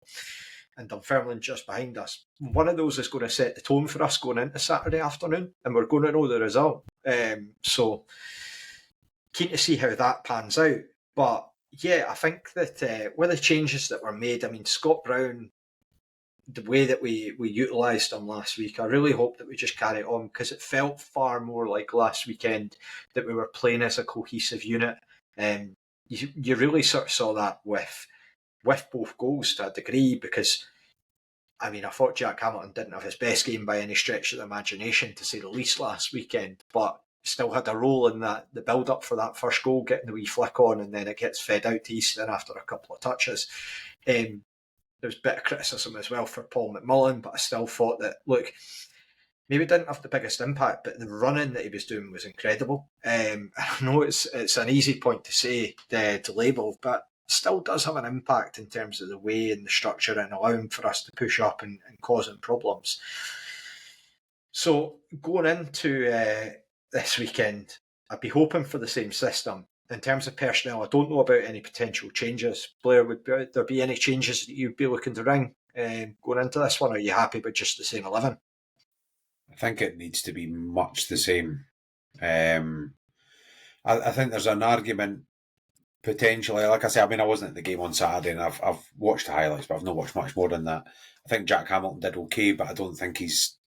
and Dunfermline just behind us. One of those is going to set the tone for us going into Saturday afternoon, and we're going to know the result. So keen to see how that pans out. But yeah, I think that with the changes that were made, I mean, Scott Brown, the way that we utilised him last week, I really hope that we just carry it on, because it felt far more like last weekend that we were playing as a cohesive unit. You really sort of saw that with both goals to a degree, because I mean, I thought Jack Hamilton didn't have his best game by any stretch of the imagination, to say the least, last weekend, but still had a role in that, the build up for that first goal, getting the wee flick on, and then it gets fed out to Easton after a couple of touches. There was a bit of criticism as well for Paul McMullen, but I still thought that, look, maybe didn't have the biggest impact, but the running that he was doing was incredible. I know it's an easy point to say, to label, but still does have an impact in terms of the way and the structure and allowing for us to push up and causing problems. So going into this weekend, I'd be hoping for the same system. In terms of personnel, I don't know about any potential changes. Blair, would there be any changes that you'd be looking to ring going into this one? Or are you happy with just the same 11? I think it needs to be much the same. I think there's an argument potentially. Like I say, I mean, I wasn't at the game on Saturday, and I've watched the highlights, but I've not watched much more than that. I think Jack Hamilton did okay, but I don't think he's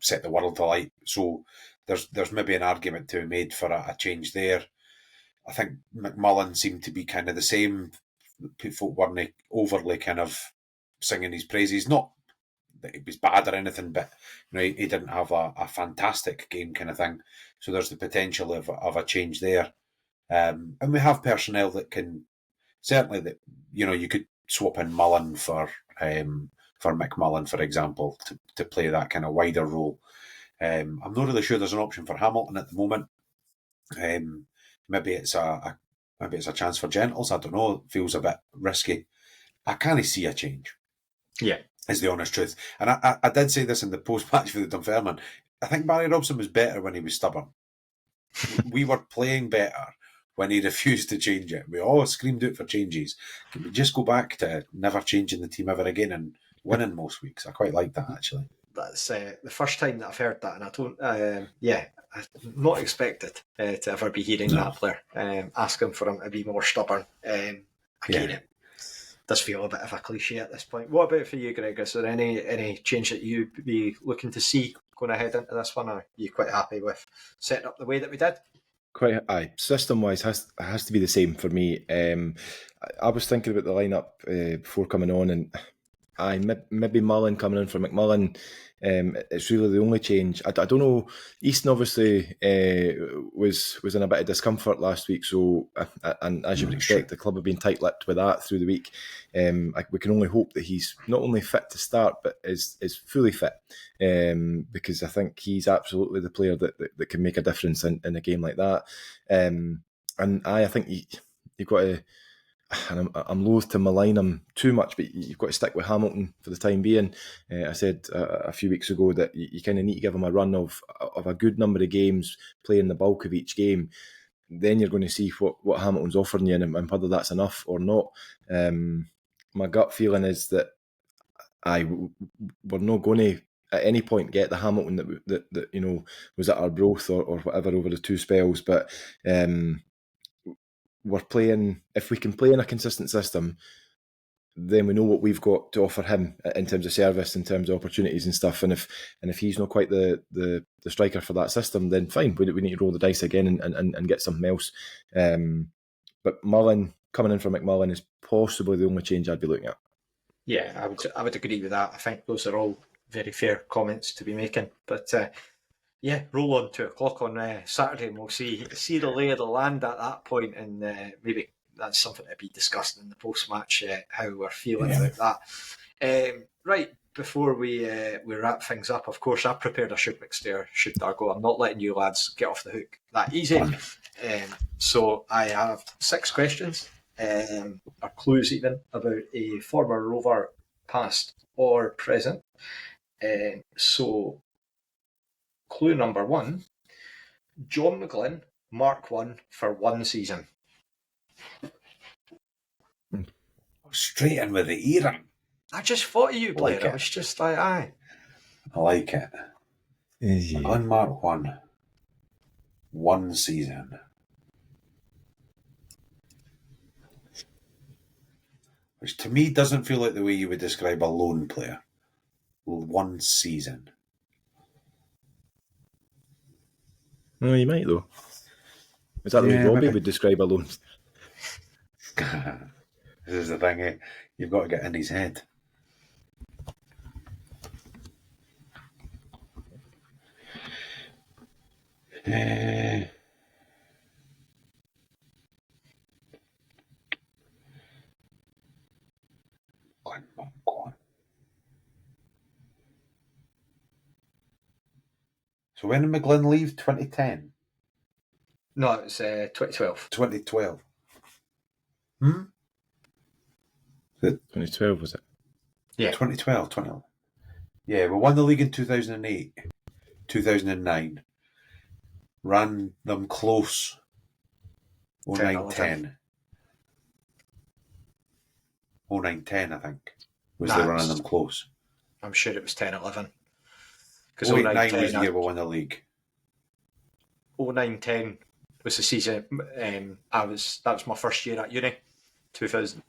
set the world alight. So there's maybe an argument to be made for a change there. I think McMullen seemed to be kind of the same. People weren't overly kind of singing his praises. Not that he was bad or anything, but he didn't have a fantastic game kind of thing. So there's the potential of a change there. And we have personnel that can certainly, that you could swap in Mullen for McMullen, for example, to play that kind of wider role. I'm not really sure there's an option for Hamilton at the moment. Maybe it's a chance for Gentles. I don't know. It feels a bit risky. I can't see a change. Yeah, is the honest truth. And I did say this in the post-match for the Dunfermline. I think Barry Robson was better when he was stubborn. We were playing better when he refused to change it. We all screamed out for changes. Can we just go back to never changing the team ever again and winning most weeks? I quite like that, actually. That's the first time that I've heard that, and I don't. not expected to ever be hearing that, Blair. Asking for him to be more stubborn. Again, it does feel a bit of a cliche at this point. What about for you, Greg? Is there any change that you'd be looking to see going ahead into this one? Or are you quite happy with setting up the way that we did? Quite aye. System-wise, has to be the same for me. I was thinking about the lineup before coming on, and maybe Mullen coming in for McMullen. It's really the only change. I don't know. Easton obviously was in a bit of discomfort last week, so and as you would expect, the club have been tight-lipped with that through the week. We can only hope that he's not only fit to start, but is fully fit, because I think he's absolutely the player that can make a difference in a game like that. And I think you've got to. And I'm loath to malign him too much, but you've got to stick with Hamilton for the time being. I said a few weeks ago that you kind of need to give him a run of a good number of games, playing the bulk of each game. Then you're going to see what Hamilton's offering you and whether that's enough or not. My gut feeling is that we're not going to at any point get the Hamilton that was at our growth or whatever over the two spells, but. We're playing, if we can play in a consistent system, then we know what we've got to offer him in terms of service, in terms of opportunities and stuff. And if he's not quite the striker for that system, then fine, we need to roll the dice again and get something else. But Mullen, coming in for McMullen, is possibly the only change I'd be looking at. Yeah, I would agree with that. I think those are all very fair comments to be making. But roll on 2:00 on Saturday, and we'll see the lay of the land at that point, and maybe that's something to be discussed in the post-match, how we're feeling about that. Right, before we wrap things up, of course, I've prepared a Should McStay or Should Dargo. I'm not letting you lads get off the hook that easy. So I have 6 questions, or clues even, about a former Rover, past or present. So clue number 1, John McGlynn, Mark 1 for 1 season. Straight in with the era. I just thought of you, Blair. Like it. I was just like, aye. I like it. McGlynn, Mark 1. 1 season. Which to me doesn't feel like the way you would describe a lone player. 1 season. No, you might though. Is that the way Robbie would describe a loan? This is the thing, you've got to get in his head. So when did McGlynn leave? 2010? No, it was 2012. 2012. 2012 was it? Yeah. 2012. Yeah, we won the league in 2008, 2009. Ran them close. 09-10. 09-10, I think, was they running them close. I'm sure it was 10-11. Because 09 was the year we won the league. 09-10 was the season. That was my first year at uni, 2000.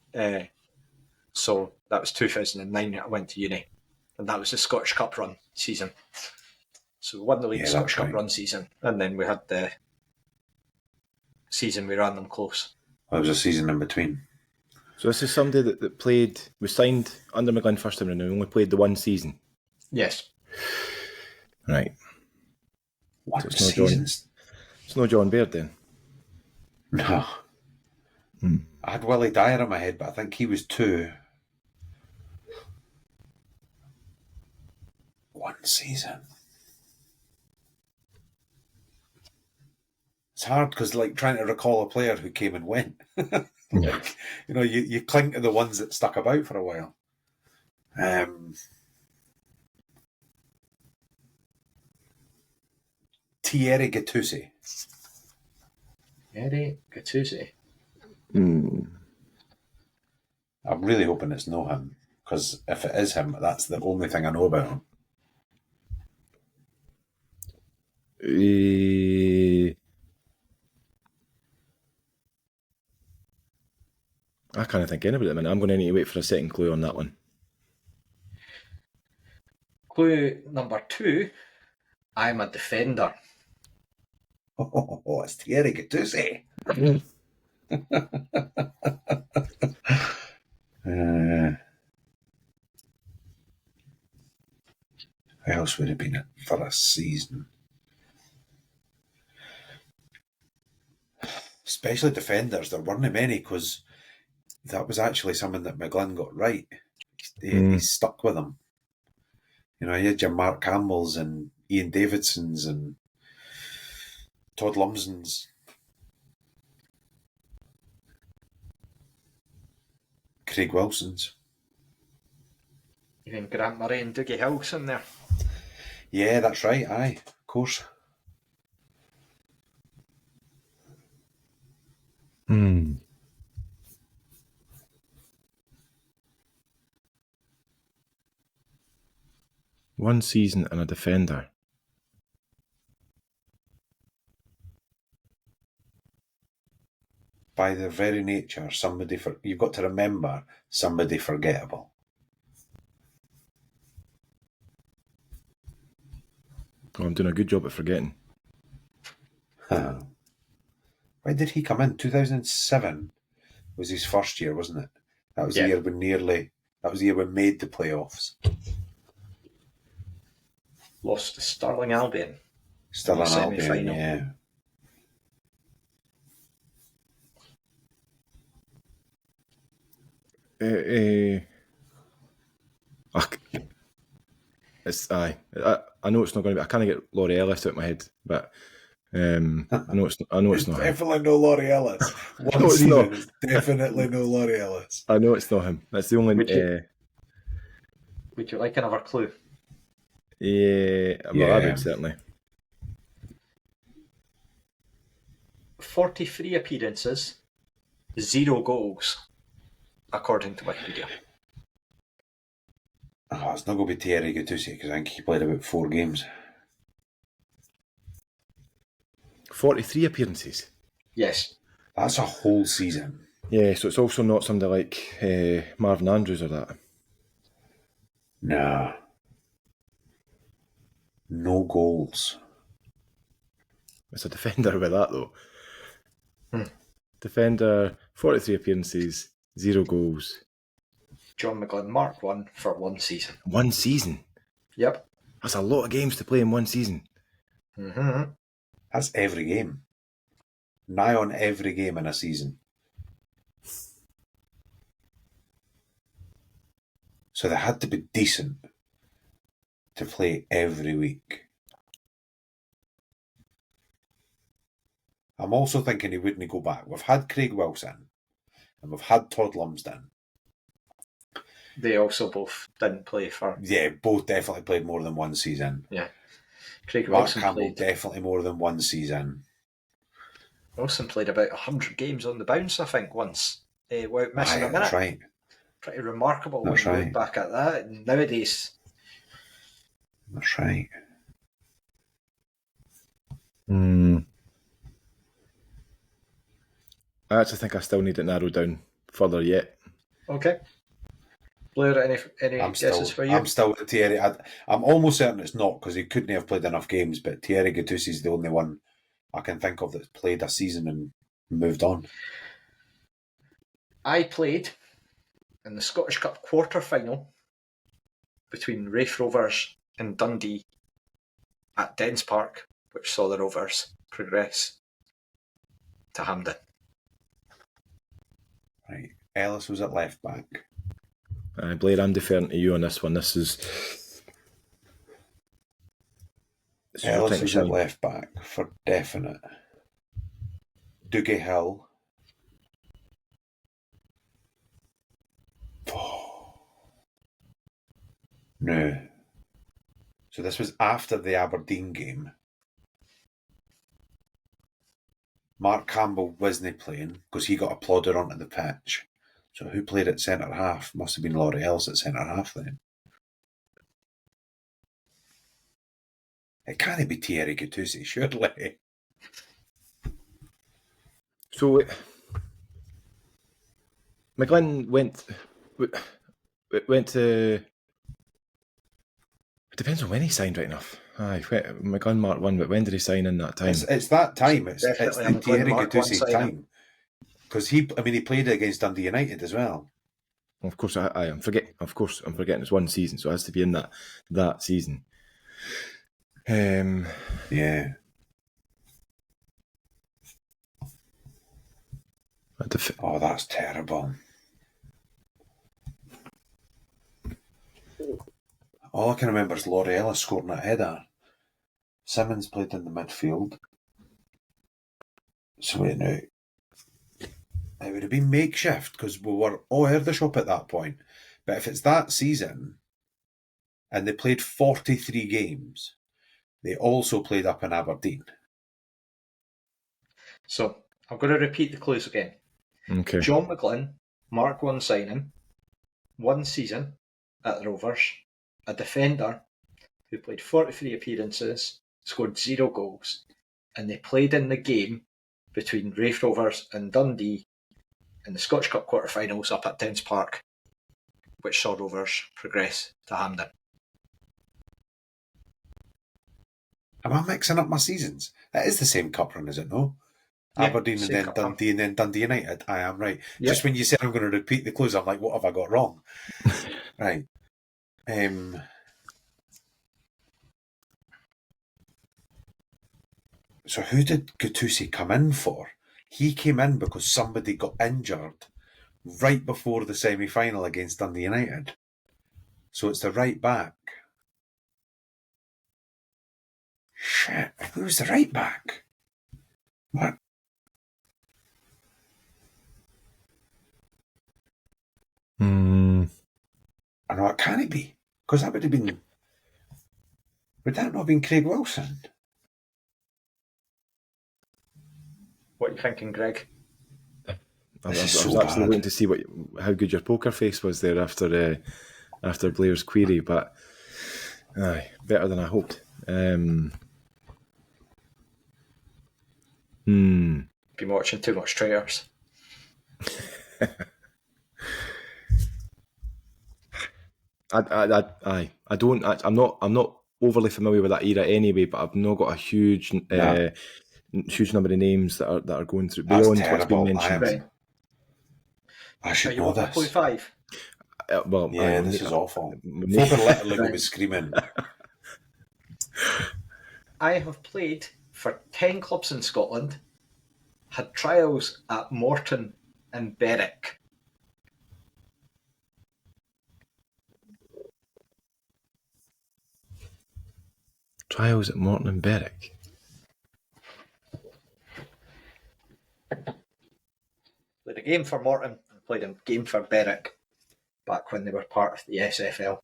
So that was 2009 that I went to uni, and that was the Scottish Cup run season. So we won the league, Scottish Cup run season, and then we had the season we ran them close. There was a season in between. So this is somebody that played, was signed under McGlynn first time and only played the 1 season. Yes. Right. One season. It's no John Baird then. No. I had Willie Dyer in my head, but I think he was 2. 1 season. It's hard because, trying to recall a player who came and went. You cling to the ones that stuck about for a while. Thierry Gattuso. Thierry Gattuso. I'm really hoping it's no him, because if it is him, that's the only thing I know about him. I can't think of anybody at the minute. I'm going to need to wait for a second clue on that one. Clue number 2, I'm a defender. Oh, it's Thierry Gattuso. Who else would have been it for a season? Especially defenders, there weren't many, because that was actually something that McGlynn got right. He stuck with them. You know, you had your Mark Campbells and Ian Davidsons and Todd Lumsdens. Craig Wilson's. Even Grant Murray and Dougie Hilson there. Yeah, that's right, aye, of course. One season and a defender. By their very nature, you've got to remember somebody forgettable. Oh, I'm doing a good job at forgetting. When did he come in? 2007 was his first year, wasn't it? That was the year we made the playoffs. Lost to Stirling Albion. Stirling Albion, yeah. It's aye. I know it's not going to be. I can't get Laurie Ellis out of my head, but I know it's not him. Definitely no Laurie Ellis. One season is definitely no Laurie Ellis. I know it's not him. That's the only. Would you like another clue? Yeah, well, I would certainly. 43 appearances, 0 goals, according to Wikipedia. Oh, it's not going to be Thierry Gattuso, because I think he played about 4 games. 43 appearances? Yes. That's a whole season. Yeah, so it's also not somebody like Marvin Andrews or that. Nah. No goals. It's a defender with that, though. Defender, 43 appearances, 0 goals. John McGlynn marked one for 1 season. 1 season? Yep. That's a lot of games to play in 1 season. Mm-hmm. That's every game. Nigh on every game in a season. So they had to be decent to play every week. I'm also thinking he wouldn't go back. We've had Craig Wilson and we've had Todd Lumsden. They also both didn't play for... Yeah, both definitely played more than 1 season. Yeah. Craig Mark Wilson Campbell played... definitely more than 1 season. Wilson played about 100 games on the bounce, I think, once. Without missing a minute. That's right. Pretty remarkable That's when you right. look back at that. And nowadays... That's right. I actually think I still need it narrowed down further yet. Okay. Blair, any guesses for you? I'm still with Thierry. I'm almost certain it's not, because he couldn't have played enough games, but Thierry Gattuso is the only one I can think of that's played a season and moved on. I played in the Scottish Cup quarter-final between Raith Rovers and Dundee at Dens Park, which saw the Rovers progress to Hampden. Right. Ellis was at left back. Blair, I'm deferring to you on this one. This is Ellis was at left back for definite. Dougie Hill. No. So this was after the Aberdeen game. Mark Campbell wasn't playing because he got applauded onto the pitch. So who played at centre half? Must have been Laurie Ellis at centre half then. It can't be Thierry Gattuso, surely. So McGlynn went to. It depends on when he signed, right enough. Aye, McGlynn Mark 1, but when did he sign in that time? It's that time. It's Definitely the a Thierry McGlynn Mark 1 Gattuso signing. time. Because he played against Dundee United as well. Of course, I'm forgetting. Of course, I'm forgetting it's one season, so it has to be in that season. Yeah. Oh, that's terrible. All I can remember is Laurie Ellis scoring a header. Simmons played in the midfield. So wait now. It would have been makeshift because we were all Erdershop at that point. But if it's that season and they played 43 games, they also played up in Aberdeen. So I'm going to repeat the clues again. Okay. John McGlynn, Mark 1 signing, 1 season at the Rovers, a defender who played 43 appearances, scored 0 goals, and they played in the game between Raith Rovers and Dundee in the Scottish Cup quarter-finals up at Dens Park, which saw Rovers progress to Hampden. Am I mixing up my seasons? It is the same cup run, is it, no? Yeah, Aberdeen and then Dundee and then Dundee United. I am right. Yep. Just when you said I'm going to repeat the clues, I'm like, what have I got wrong? Right. So who did Gattuso come in for? He came in because somebody got injured right before the semi-final against Dundee United. So it's the right back. Shit, who's the right back? What? I know it can't be, because that would have been. Would that not have been Craig Wilson? What are you thinking, Greg? I was actually waiting to see how good your poker face was there after Blair's query, but aye, better than I hoped. Been watching too much Traitors. I don't. I'm not overly familiar with that era anyway, but I've not got a huge number of names that are going through beyond what's been mentioned. I should know this. Clue 5? This is awful. Folk are was screaming. I have played for 10 clubs in Scotland, had trials at Morton and Berwick. Trials at Morton and Berwick. Played a game for Morton and played a game for Berwick back when they were part of the SFL.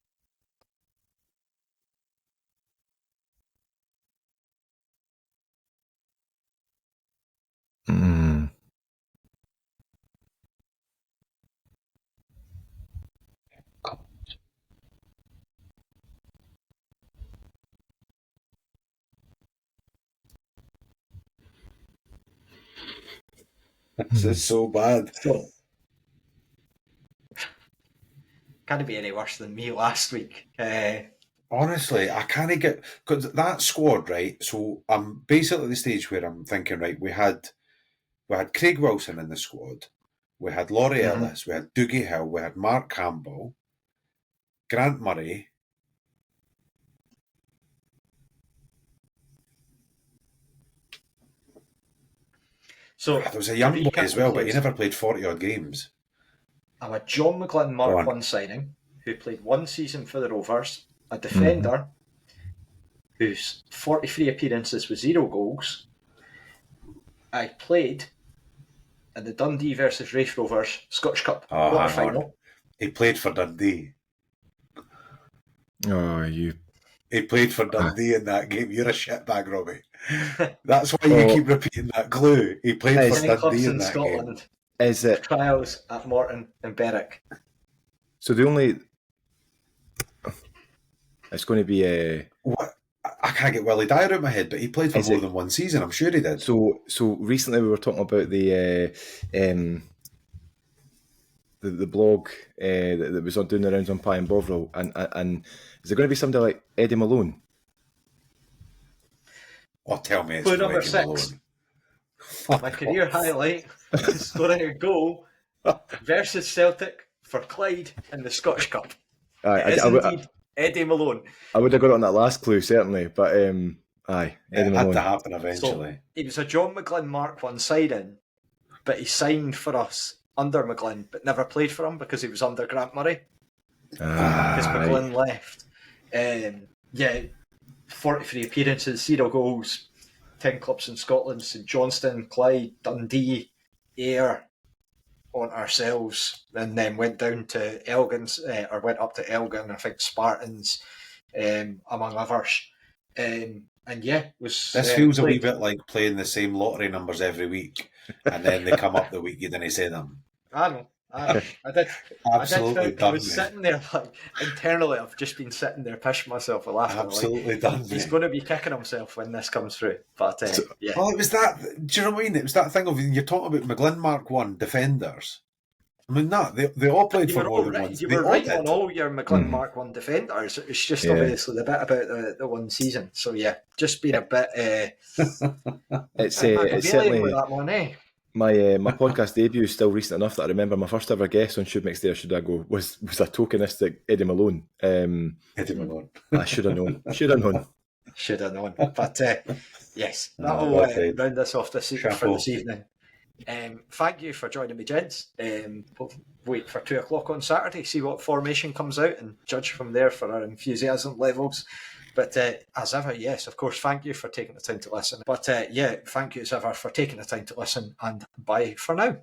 This is so bad. Can't be any worse than me last week. Honestly, I can't get... Because that squad, right, so I'm basically at the stage where I'm thinking, right, we had Craig Wilson in the squad, we had Laurie Ellis, we had Dougie Hill, we had Mark Campbell, Grant Murray, So there was a young boy as well, but he never played 40-odd games. I'm a John McGlynn Mark 1 signing who played 1 season for the Rovers, a defender whose 43 appearances with 0 goals. I played in the Dundee versus Raith Rovers Scottish Cup quarter-final. He played for Dundee. He played for Dundee in that game. You're a shitbag, Robbie. That's why you keep repeating that clue. He played for Dundee in that Scotland game. Is it trials at Morton and Berwick? So the only... It's going to be What? I can't get Willie Dyer out of my head, but he played for more than one season. I'm sure he did. So recently we were talking about the blog that was on doing the rounds on Pie and Bovril, and is there going to be somebody like Eddie Malone? Oh, tell me it's Clue not number Eddie 6. Malone. My career highlight is scoring a goal versus Celtic for Clyde in the Scottish Cup. It is indeed Eddie Malone. I would have got it on that last clue, certainly, but Eddie Malone. It had to happen eventually. So, he was a John McGlynn Mark 1 signing, but he signed for us under McGlynn, but never played for him because he was under Grant Murray. Because McGlynn left. 43 appearances, 0 goals, 10 clubs in Scotland, St Johnstone, Clyde, Dundee, Ayr, on ourselves, and then went down to Elgin's, or went up to Elgin, I think Spartans, among others. This feels a wee bit like playing the same lottery numbers every week, and then they come up the week you didn't say them. I know. I did. Absolutely done. I was sitting there like internally. I've just been sitting there pissing myself with laughing. Absolutely done. He's going to be kicking himself when this comes through. But yeah. Well, it was that. Do you know what I mean? It was that thing of you're talking about McGlynn Mark 1 defenders. I mean, they all played for more than one. You were right on all your McGlynn Mark 1 defenders. It was just obviously the bit about the one season. So yeah, just being a bit. It's certainly with that one, eh? My podcast debut is still recent enough that I remember my first ever guest on Should McStay or Should Dargo was a tokenistic Eddie Malone. Eddie Malone. I should have known. Should have known. But yes, that'll round us off for this evening. Thank you for joining me, gents. We'll wait for 2:00 on Saturday, see what formation comes out, and judge from there for our enthusiasm levels. But as ever, yes, of course, thank you for taking the time to listen. But thank you as ever for taking the time to listen, and bye for now.